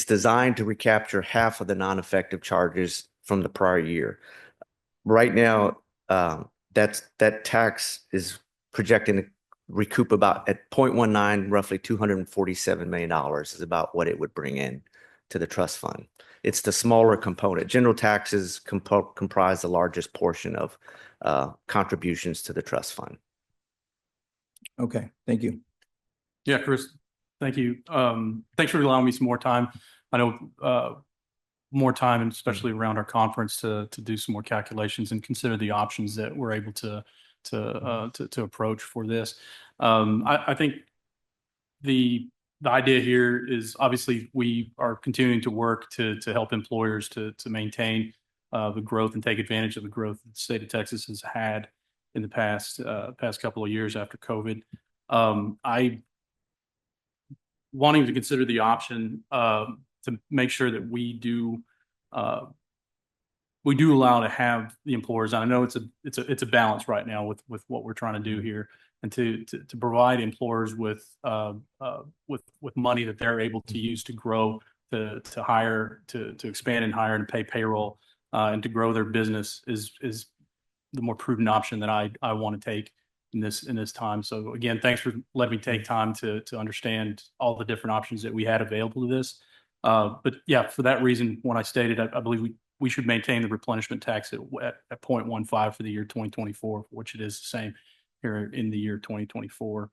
designed to recapture half of the non-effective charges from the prior year. Right now, that tax is projecting to recoup about at 0.19, roughly $247 million is about what it would bring in to the trust fund. It's the smaller component. General taxes comprise the largest portion of contributions to the trust fund. Okay, thank you. Yeah, Chris, thank you. Thanks for allowing me some more time. I know more time, and especially around our conference, to do some more calculations and consider the options that we're able to approach for this. I think the idea here is, obviously we are continuing to work to help employers to maintain the growth and take advantage of the growth that the state of Texas has had in the past couple of years after COVID. I wanting to consider the option to make sure that we do allow to have the employers. And I know it's a balance right now with what we're trying to do here, and to provide employers with money that they're able to use to grow, to hire, to expand and hire and pay payroll, and to grow their business is the more prudent option that I want to take in this time. So again, thanks for letting me take time to understand all the different options that we had available to this. But yeah, for that reason, when I stated, I believe we should maintain the replenishment tax at 0.15 for the year 2024, which it is the same here in the year 2024.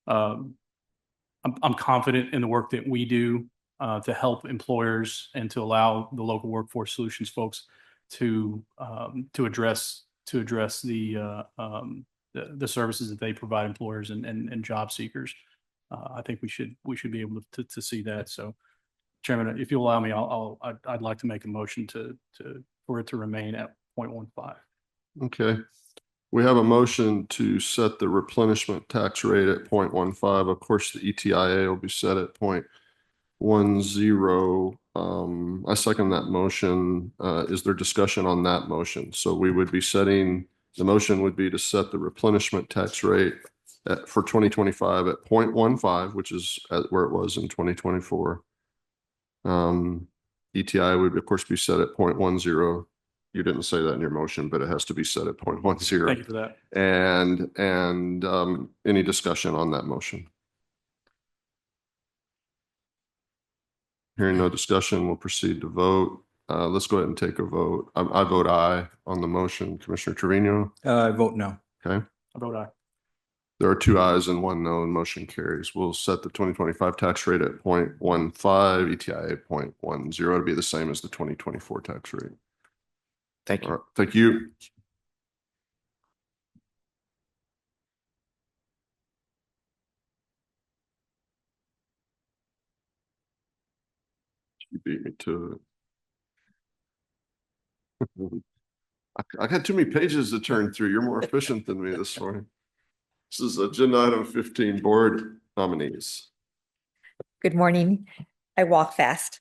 I'm confident in the work that we do to help employers and to allow the local workforce solutions folks to address the services that they provide employers and job seekers. I think we should be able to see that. So, Chairman, if you allow me, I'd like to make a motion for it to remain at 0.15. Okay. We have a motion to set the replenishment tax rate at 0.15. Of course, the ETIA will be set at 0.10. I second that motion. Is there discussion on that motion? So we would be setting, the motion would be to set the replenishment tax rate for 2025 at 0.15, which is where it was in 2024. ETI would of course be set at 0.10. You didn't say that in your motion, but it has to be set at 0.10. Thank you for that. And any discussion on that motion? Hearing no discussion, we'll proceed to vote. Let's go ahead and take a vote. I vote aye on the motion. Commissioner Trevino? I vote no. Okay. I vote aye. There are 2 ayes and 1 no, and motion carries. We'll set the 2025 tax rate at 0.15, ETIA 0.10 to be the same as the 2024 tax rate. Thank you. All right, thank you. You beat me to it. I got too many pages to turn through. You're more efficient than me this morning. This is agenda item 15, board nominees. Good morning. I walk fast.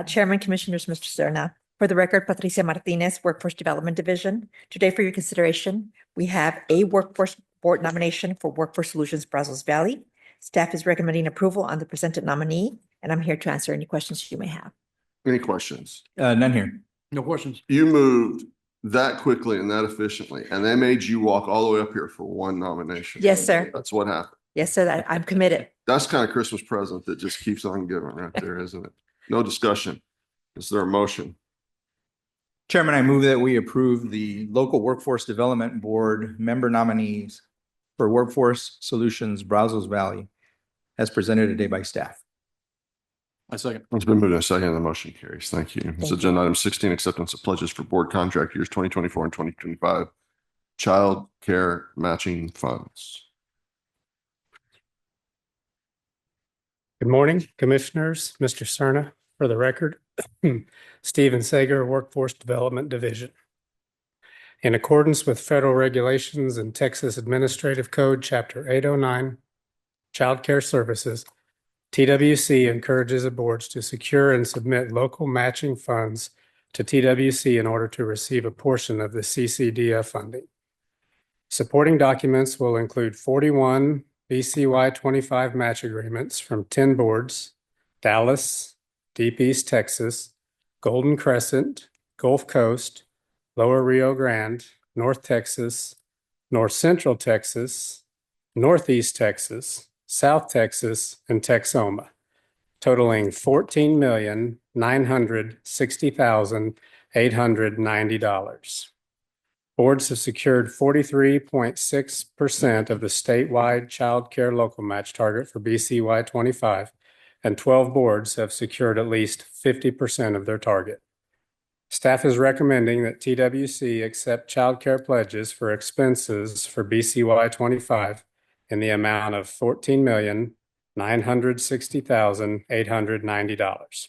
Chairman, Commissioners, Mr. Serna. For the record, Patricia Martinez, Workforce Development Division. Today for your consideration, we have a workforce board nomination for Workforce Solutions Brazos Valley. Staff is recommending approval on the presented nominee, and I'm here to answer any questions you may have. Any questions? None here. No questions. You moved that quickly and that efficiently, and they made you walk all the way up here for one nomination. Yes, sir. That's what happened. Yes, sir. I'm committed. That's kind of Christmas present that just keeps on giving right there, isn't it? No discussion. Is there a motion? Chairman, I move that we approve the local workforce development board member nominees for Workforce Solutions Brazos Valley as presented today by staff. I second. It's been moved and seconded. The motion carries. Thank you. It's agenda item 16, acceptance of pledges for board contract years 2024 and 2025 child care matching funds. Good morning, Commissioners, Mr. Serna. For the record, Stephen Sager, Workforce Development Division. In accordance with federal regulations and Texas Administrative Code, Chapter 809, Child Care Services, TWC encourages the boards to secure and submit local matching funds to TWC in order to receive a portion of the CCDF funding. Supporting documents will include 41 BCY 25 match agreements from 10 boards: Dallas, Deep East Texas, Golden Crescent, Gulf Coast, Lower Rio Grande, North Texas, North Central Texas, Northeast Texas, South Texas, and Texoma, totaling $14,960,890. Boards have secured 43.6% of the statewide child care local match target for BCY 25, and 12 boards have secured at least 50% of their target. Staff is recommending that TWC accept childcare pledges for expenses for BCY 25 in the amount of $14,960,890.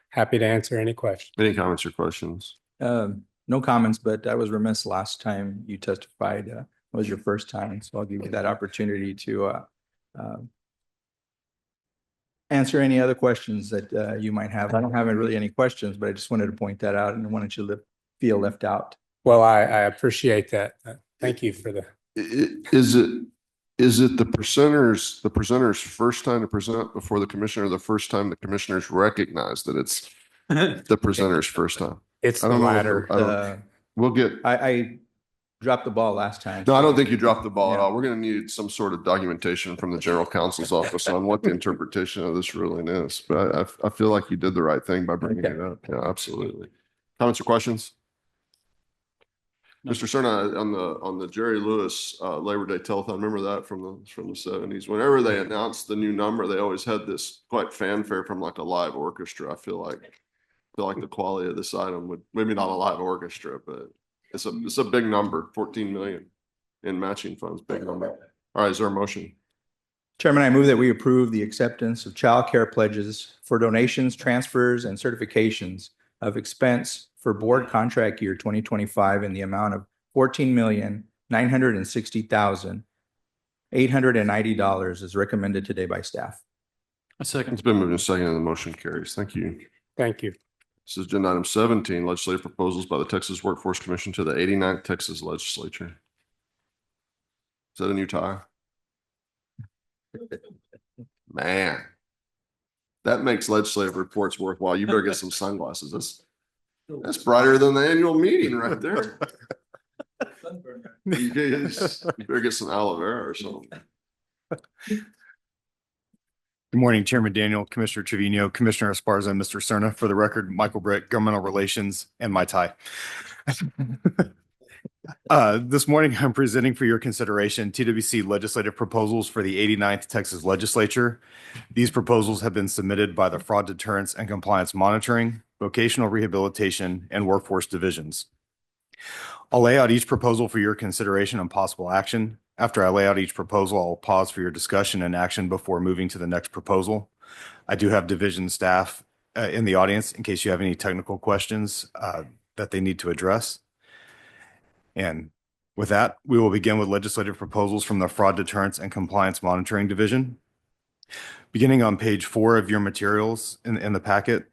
Happy to answer any questions. Any comments or questions? No comments, but I was remiss last time you testified, was your first time, so I'll give you that opportunity to answer any other questions that you might have. I don't have really any questions, but I just wanted to point that out and I wanted you to feel left out. Well, I appreciate that. Thank you for the. Is it the presenter's first time to present before the commissioner, or the first time the commissioners recognize that it's the presenter's first time? It's I the don't know. latter. We'll get. I dropped the ball last time. No, I don't think you dropped the ball at Yeah. all. We're going to need some sort of documentation from the general counsel's office on what the interpretation of this ruling is. But I feel like you did the right thing by bringing it up. Yeah, absolutely. Comments or questions? Mr. Cerna, on the Jerry Lewis Labor Day telethon, remember that from the 70s? Whenever they announced the new number, they always had this quite fanfare from like a live orchestra. I feel like the quality of this item would, maybe not a live orchestra, but it's a big number, 14 million in matching funds, big number. All right, is there a motion? Chairman, I move that we approve the acceptance of child care pledges for donations, transfers, and certifications of expense for board contract year 2025 in the amount of $14,960,890 as recommended today by staff. A second. It's been moved and seconded and the motion carries. Thank you. Thank you. This is agenda item 17, legislative proposals by the Texas Workforce Commission to the 89th Texas Legislature. Is that a new tie? Man, that makes legislative reports worthwhile. You better get some sunglasses. That's brighter than the annual meeting right there. You better get some aloe vera or something. Good morning, Chairman Daniel, Commissioner Trevino, Commissioner Esparza, and Mr. Cerna. For the record, Michael Britt, Governmental Relations, and my tie. This morning, I'm presenting for your consideration TWC legislative proposals for the 89th Texas Legislature. These proposals have been submitted by the Fraud Deterrence and Compliance Monitoring, Vocational Rehabilitation, and Workforce Divisions. I'll lay out each proposal for your consideration and possible action. After I lay out each proposal, I'll pause for your discussion and action before moving to the next proposal. I do have division staff in the audience in case you have any technical questions that they need to address. And with that, we will begin with legislative proposals from the Fraud Deterrence and Compliance Monitoring Division. Beginning on page 4 of your materials in the packet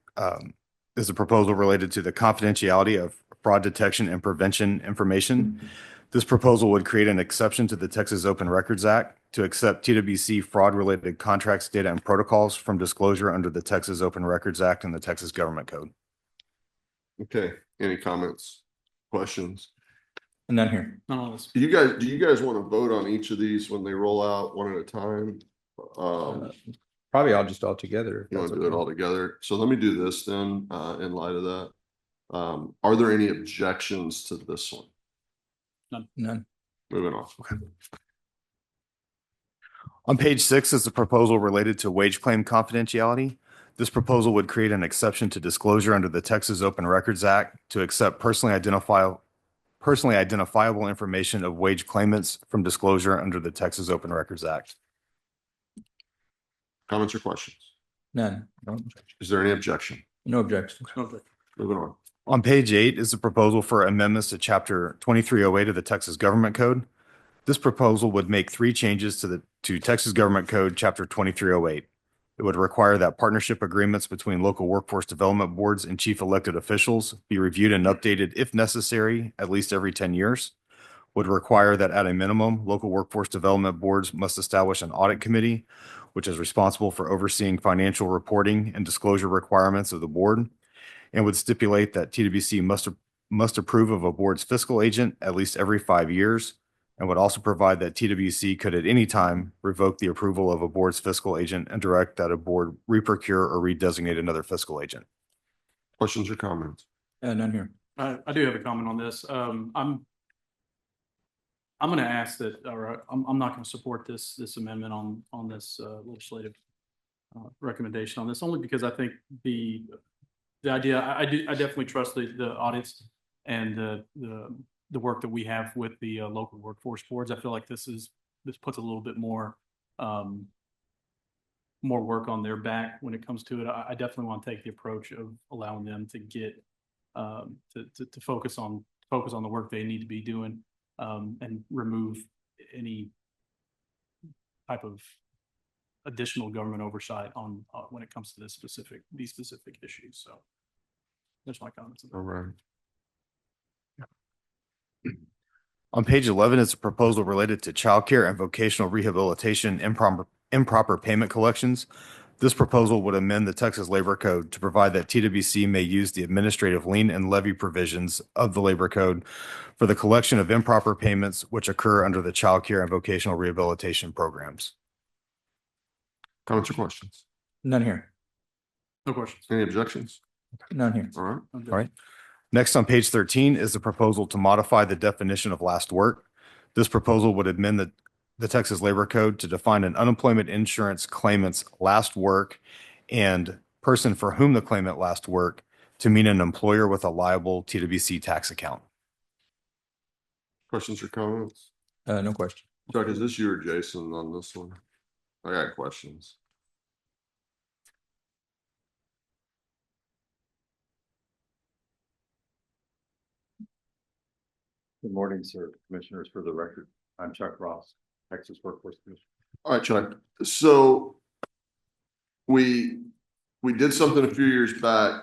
is a proposal related to the confidentiality of fraud detection and prevention information. This proposal would create an exception to the Texas Open Records Act to accept TWC fraud-related contracts, data, and protocols from disclosure under the Texas Open Records Act and the Texas Government Code. Okay, any comments, questions? None here. None on this. Do you guys want to vote on each of these when they roll out one at a time? Probably all just all together. You want to do it all together? So let me do this then, in light of that. Are there any objections to this one? None. Moving on. Okay. On page 6 is a proposal related to wage claim confidentiality. This proposal would create an exception to disclosure under the Texas Open Records Act to accept personally identifiable information of wage claimants from disclosure under the Texas Open Records Act. Comments or questions? None. No, Is there any objection? no objections. Moving on. On page 8 is a proposal for amendments to Chapter 2308 of the Texas Government Code. This proposal would make 3 changes to Texas Government Code Chapter 2308. It would require that partnership agreements between local workforce development boards and chief elected officials be reviewed and updated if necessary at least every 10 years. Would require that at a minimum, local workforce development boards must establish an audit committee, which is responsible for overseeing financial reporting and disclosure requirements of the board, and would stipulate that TWC must approve of a board's fiscal agent at least every 5 years, and would also provide that TWC could at any time revoke the approval of a board's fiscal agent and direct that a board reprocure or redesignate another fiscal agent. Questions or comments? None here. I do have a comment on this. I'm going to ask that, or I'm not going to support this amendment on this legislative recommendation on this, only because I think the the idea, I definitely trust the audience and the work that we have with the local workforce boards. I feel like this puts a little bit more work on their back when it comes to it. I definitely want to take the approach of allowing them to get to focus on the work they need to be doing, and remove any type of additional government oversight on when it comes to these specific issues. So there's my comments. All right. On page 11 is a proposal related to childcare and vocational rehabilitation improper payment collections. This proposal would amend the Texas Labor Code to provide that TWC may use the administrative lien and levy provisions of the Labor Code for the collection of improper payments which occur under the childcare and vocational rehabilitation programs. Comments or questions? None here. No questions. Any objections? None here. All right. I'm good. All right. Next on page 13 is the proposal to modify the definition of last work. This proposal would amend the Texas Labor Code to define an unemployment insurance claimant's last work and person for whom the claimant last worked to mean an employer with a liable TWC tax account. Questions or comments? No question. Chuck, is this you or Jason on this one? I got questions. Good morning, sir. Commissioners, for the record, I'm Chuck Ross, Texas Workforce Commission. All right, Chuck. So we did something a few years back.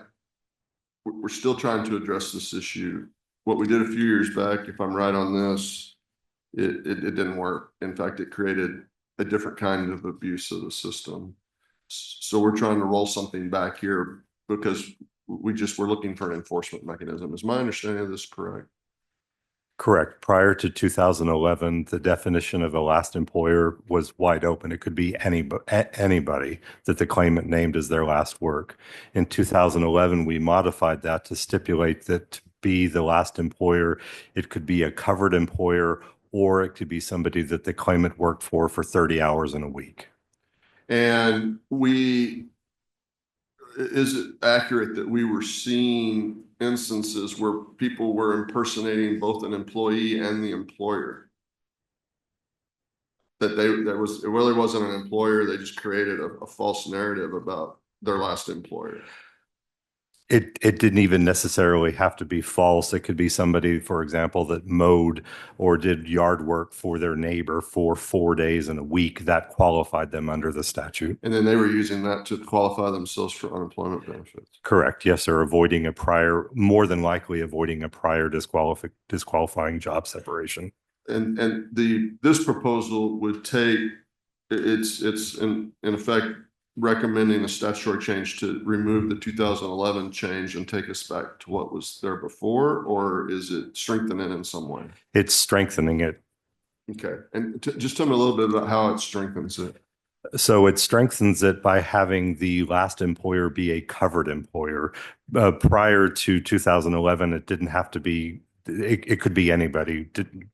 We're still trying to address this issue. What we did a few years back, if I'm right on this, it didn't work. In fact, it created a different kind of abuse of the system. So we're trying to roll something back here because we're looking for an enforcement mechanism. Is my understanding of this correct? Correct. Prior to 2011, the definition of a last employer was wide open. It could be anybody that the claimant named as their last work. In 2011, we modified that to stipulate that to be the last employer, it could be a covered employer or it could be somebody that the claimant worked for 30 hours in a week. And is it accurate that we were seeing instances where people were impersonating both an employee and the employer? That it really wasn't an employer, they just created a false narrative about their last employer. It didn't even necessarily have to be false. It could be somebody, for example, that mowed or did yard work for their neighbor for 4 days in a week. That qualified them under the statute. And then they were using that to qualify themselves for unemployment benefits. Correct. Yes, sir. More than likely avoiding a prior disqualifying job separation. And this proposal would take, it's in effect recommending a statutory change to remove the 2011 change and take us back to what was there before, or is it strengthening it in some way? It's strengthening it. Okay. And just tell me a little bit about how it strengthens it. So it strengthens it by having the last employer be a covered employer. Prior to 2011, it didn't have to be. It could be anybody.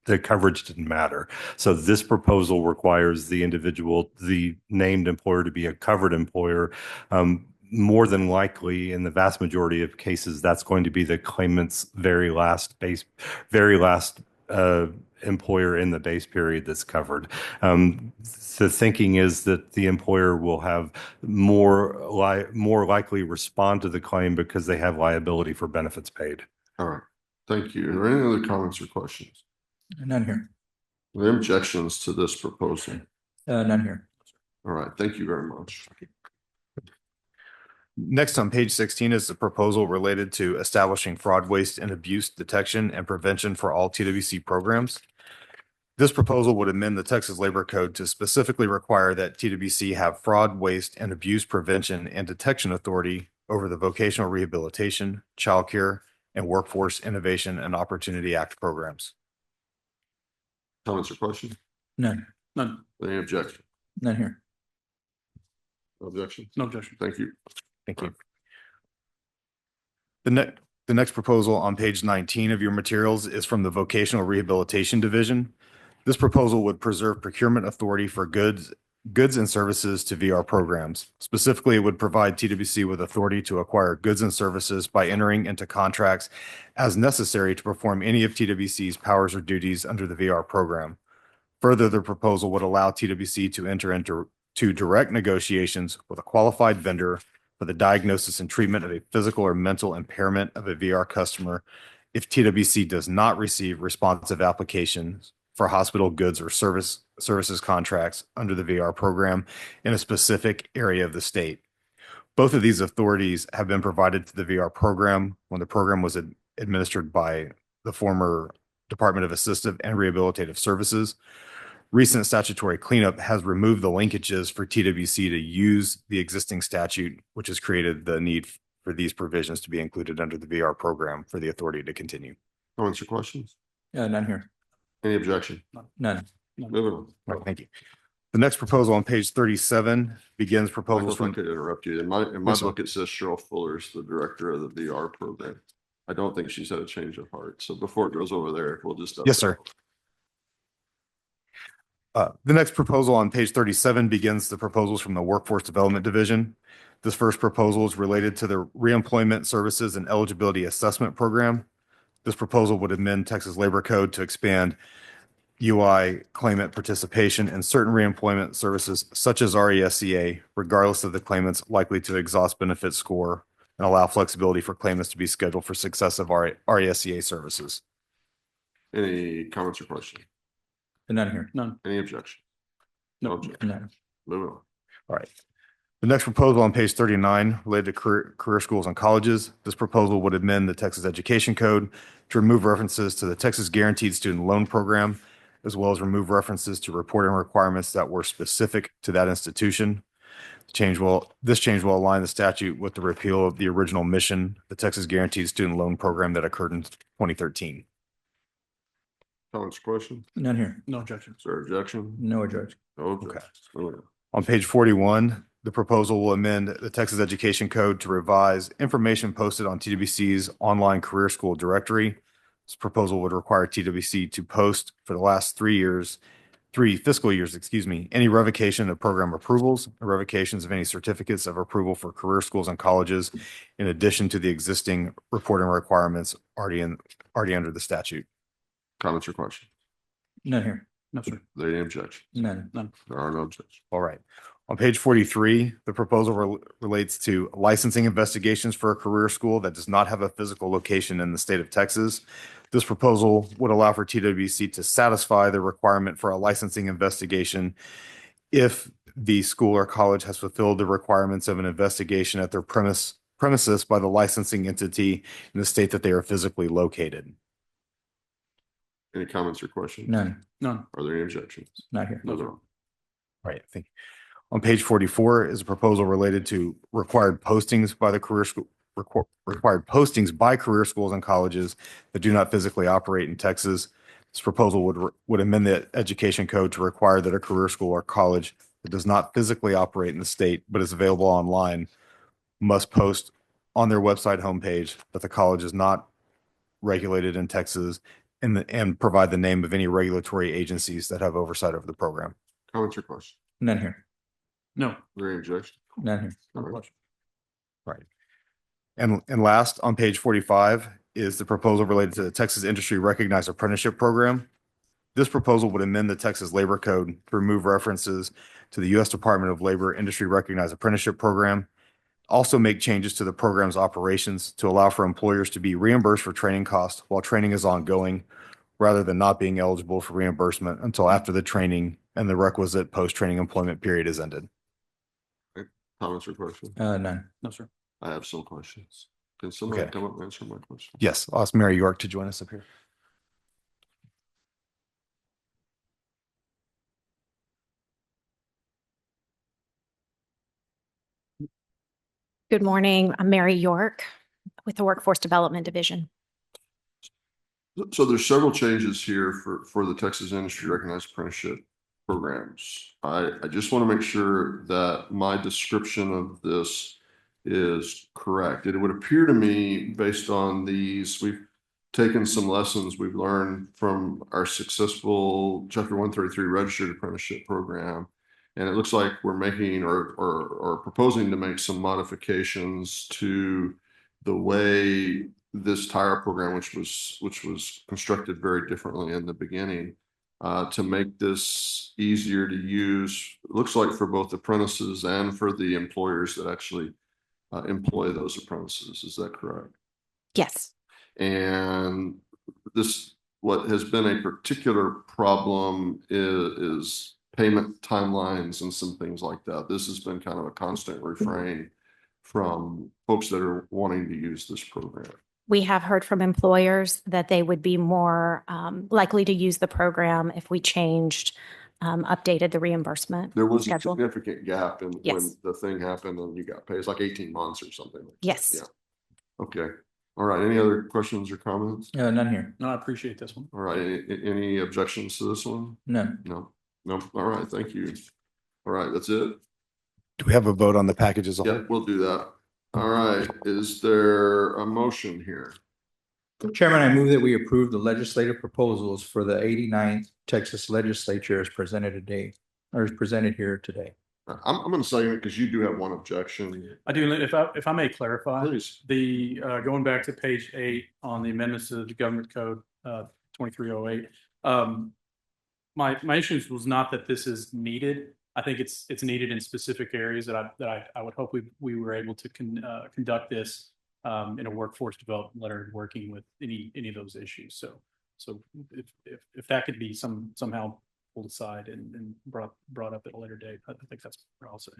The coverage didn't matter. So this proposal requires the named employer to be a covered employer. More than likely, in the vast majority of cases, that's going to be the claimant's very last employer in the base period that's covered. The thinking is that the employer will have more likely respond to the claim because they have liability for benefits paid. All right. Thank you. Are there any other comments or questions? None here. Are there objections to this proposal? None here. All right. Thank you very much. Next on page 16 is the proposal related to establishing fraud, waste, and abuse detection and prevention for all TWC programs. This proposal would amend the Texas Labor Code to specifically require that TWC have fraud, waste, and abuse prevention and detection authority over the Vocational Rehabilitation, Childcare, and Workforce Innovation and Opportunity Act programs. Comments or questions? None. None. Any objection? None here. No objection? No objection. Thank you. Thank you. The next proposal on page 19 of your materials is from the Vocational Rehabilitation Division. This proposal would preserve procurement authority for goods goods and services to VR programs. Specifically, it would provide TWC with authority to acquire goods and services by entering into contracts as necessary to perform any of TWC's powers or duties under the VR program. Further, the proposal would allow TWC to enter into direct negotiations with a qualified vendor for the diagnosis and treatment of a physical or mental impairment of a VR customer if TWC does not receive responsive applications for hospital goods or services contracts under the VR program in a specific area of the state. Both of these authorities have been provided to the VR program when the program was administered by the former Department of Assistive and Rehabilitative Services. Recent statutory cleanup has removed the linkages for TWC to use the existing statute, which has created the need for these provisions to be included under the VR program for the authority to continue. Comments or questions? None here. Any objection? None. Moving on. All right, thank you. The next proposal on page 37 begins Michael, proposals if I from. could interrupt you. In my Yes, sir. book, it says Cheryl Fuller is the director of the VR program. I don't think she's had a change of heart. So before it goes over there, we'll just. Yes, sir. The next proposal on page 37 begins the proposals from the Workforce Development Division. This first proposal is related to the Reemployment Services and Eligibility Assessment Program. This proposal would amend Texas Labor Code to expand UI claimant participation in certain reemployment services such as RESCA, regardless of the claimant's likely to exhaust benefit score, and allow flexibility for claimants to be scheduled for successive RESCA services. Any comments or questions? None here. None. Any objection? No objection. None. Moving on. All right. The next proposal on page 39 related to career schools and colleges. This proposal would amend the Texas Education Code to remove references to the Texas Guaranteed Student Loan Program, as well as remove references to reporting requirements that were specific to that institution. This change will align the statute with the repeal of the original mission, the Texas Guaranteed Student Loan Program that occurred in 2013. Comments or questions? None here. No objections. Is there objection? No objection. No objection. Moving on. On page 41, the proposal will amend the Texas Education Code to revise information posted on TWC's online career school directory. This proposal would require TWC to post for the last 3 fiscal years, any revocation of program approvals, or revocations of any certificates of approval for career schools and colleges, in addition to the existing reporting requirements already under the statute. Comments or questions? None here. No, sir. Are there any objections? None. None. There are no objections. All right. On page 43, the proposal relates to licensing investigations for a career school that does not have a physical location in the state of Texas. This proposal would allow for TWC to satisfy the requirement for a licensing investigation if the school or college has fulfilled the requirements of an investigation at their premises by the licensing entity in the state that they are physically located. Any comments or questions? None. None. Are there any objections? Not here. Moving on. All right, thank you. On page 44 is a proposal related to required postings by career schools and colleges that do not physically operate in Texas. This proposal would amend the Education Code to require that a career school or college that does not physically operate in the state but is available online must post on their website homepage that the college is not regulated in Texas and provide the name of any regulatory agencies that have oversight over the program. Comments or questions? None here. No. Are there any objections? None here. No All right. question. Right. And last, on page 45, is the proposal related to the Texas Industry Recognized Apprenticeship Program. This proposal would amend the Texas Labor Code to remove references to the U.S. Department of Labor Industry Recognized Apprenticeship Program. Also make changes to the program's operations to allow for employers to be reimbursed for training costs while training is ongoing, rather than not being eligible for reimbursement until after the training and the requisite post-training employment period is ended. Comments or questions? None. No, sir. I have some questions. Can somebody Okay. come up and answer my question? Yes, I'll ask Mary York to join us up here. Good morning. I'm Mary York with the Workforce Development Division. So there's several changes here for the Texas Industry Recognized Apprenticeship programs. I just want to make sure that my description of this is correct. It would appear to me, based on these, we've taken some lessons we've learned from our successful Chapter 133 registered apprenticeship program And it looks like we're making or proposing to make some modifications to the way this tire program, which was constructed very differently in the beginning, to make this easier to use. It looks like for both apprentices and for the employers that actually employ those apprentices. Is that correct? Yes. And this, what has been a particular problem is payment timelines and some things like that. This has been kind of a constant refrain from folks that are wanting to use this program. We have heard from employers that they would be more likely to use the program if we changed, updated the reimbursement There was schedule. a significant gap in Yes. when the thing happened and you got paid. It's like 18 months or something. Like Yes. that. Yeah. Okay. All right. Any other questions or comments? None here. No, I appreciate this one. All right. Any objections to this one? None. No. No. All right. Thank you. All right. That's it. Do we have a vote on the package as a whole? Yeah, we'll do that. All right. Is there a motion here? Chairman, I move that we approve the legislative proposals for the 89th Texas Legislature as presented today, or as presented here today. I'm going to say it because you do have one objection. I do, if I may clarify, Please. the, going back to page 8 on the amendments to the government code, 2308. My issue was not that this is needed. I think it's needed in specific areas that I would hope we were able to conduct this in a workforce development letter, working with any of those issues. So if that could be somehow pulled aside and brought up at a later date, I think that's what I'll say.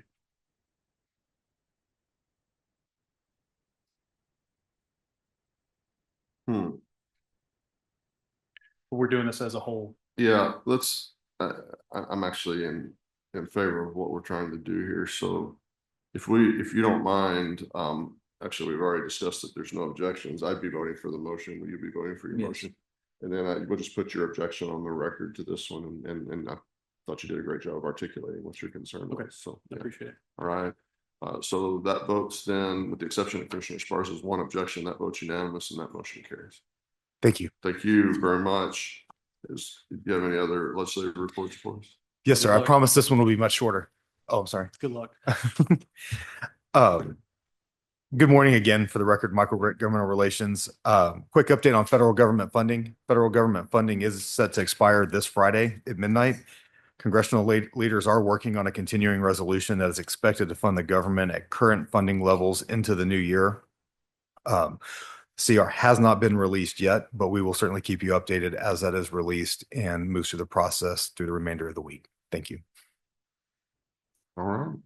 We're doing this as a whole. Yeah, let's, I'm actually in favor of what we're trying to do here. So if you don't mind, actually, we've already discussed that there's no objections. I'd be voting for the motion. Will you be voting for your Yes. motion? And then we'll just put your objection on the record to this one. And I thought you did a great job of articulating what your concern Okay. was. So I yeah. appreciate it. All right. So that votes then, with the exception of Commissioner Sparsa's one objection, that vote's unanimous and that motion carries. Thank you. Thank you very much. Do you have any other legislative reports for us? Yes, sir. Good I luck. promise this one will be much shorter. Oh, I'm sorry. Good luck. Good morning again. For the record, Michael Rick, Governmental Relations. Quick update on federal government funding. Federal government funding is set to expire this Friday at midnight. Congressional leaders are working on a continuing resolution that is expected to fund the government at current funding levels into the new year. CR has not been released yet, but we will certainly keep you updated as that is released and moves through the process through the remainder of the week. Thank you. All right.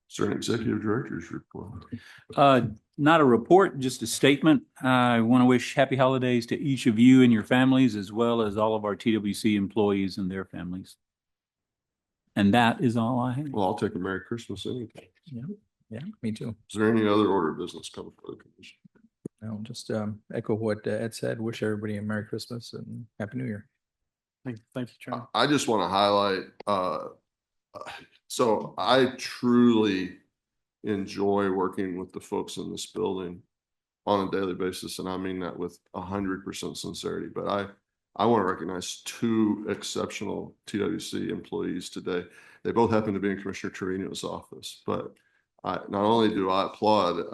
Is there an executive director's report? Not a report, just a statement. I want to wish happy holidays to each of you and your families, as well as all of our TWC employees and their families. And that is all I have. Well, I'll take a Merry Christmas anytime. Yeah, me too. Is there any other order of business coming for the commission? I'll just echo what Ed said. Wish everybody a Merry Christmas and Happy New Year. Thank you, Chairman. I just want to highlight, so I truly enjoy working with the folks in this building on a daily basis. And I mean that with 100% sincerity, but I want to recognize two exceptional TWC employees today. They both happen to be in Commissioner Trevino's office, but not only do I applaud,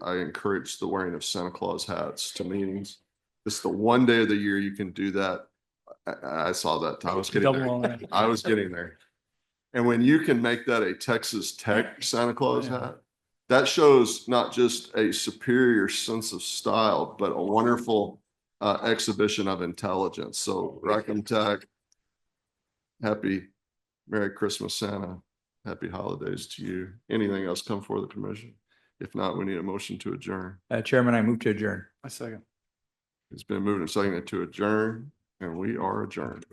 I encourage the wearing of Santa Claus hats to meetings. It's the one day of the year you can do that. I saw that. I was getting there. I was getting there. And when you can make that a Texas Tech Santa Claus hat, that shows not just a superior sense of style, but a wonderful exhibition of intelligence. So Rackham Tech, happy Merry Christmas, Santa. Happy holidays to you. Anything else come for the commission? If not, we need a motion to adjourn. Chairman, I move to adjourn. I second. It's been moved and seconded to adjourn, and we are adjourned.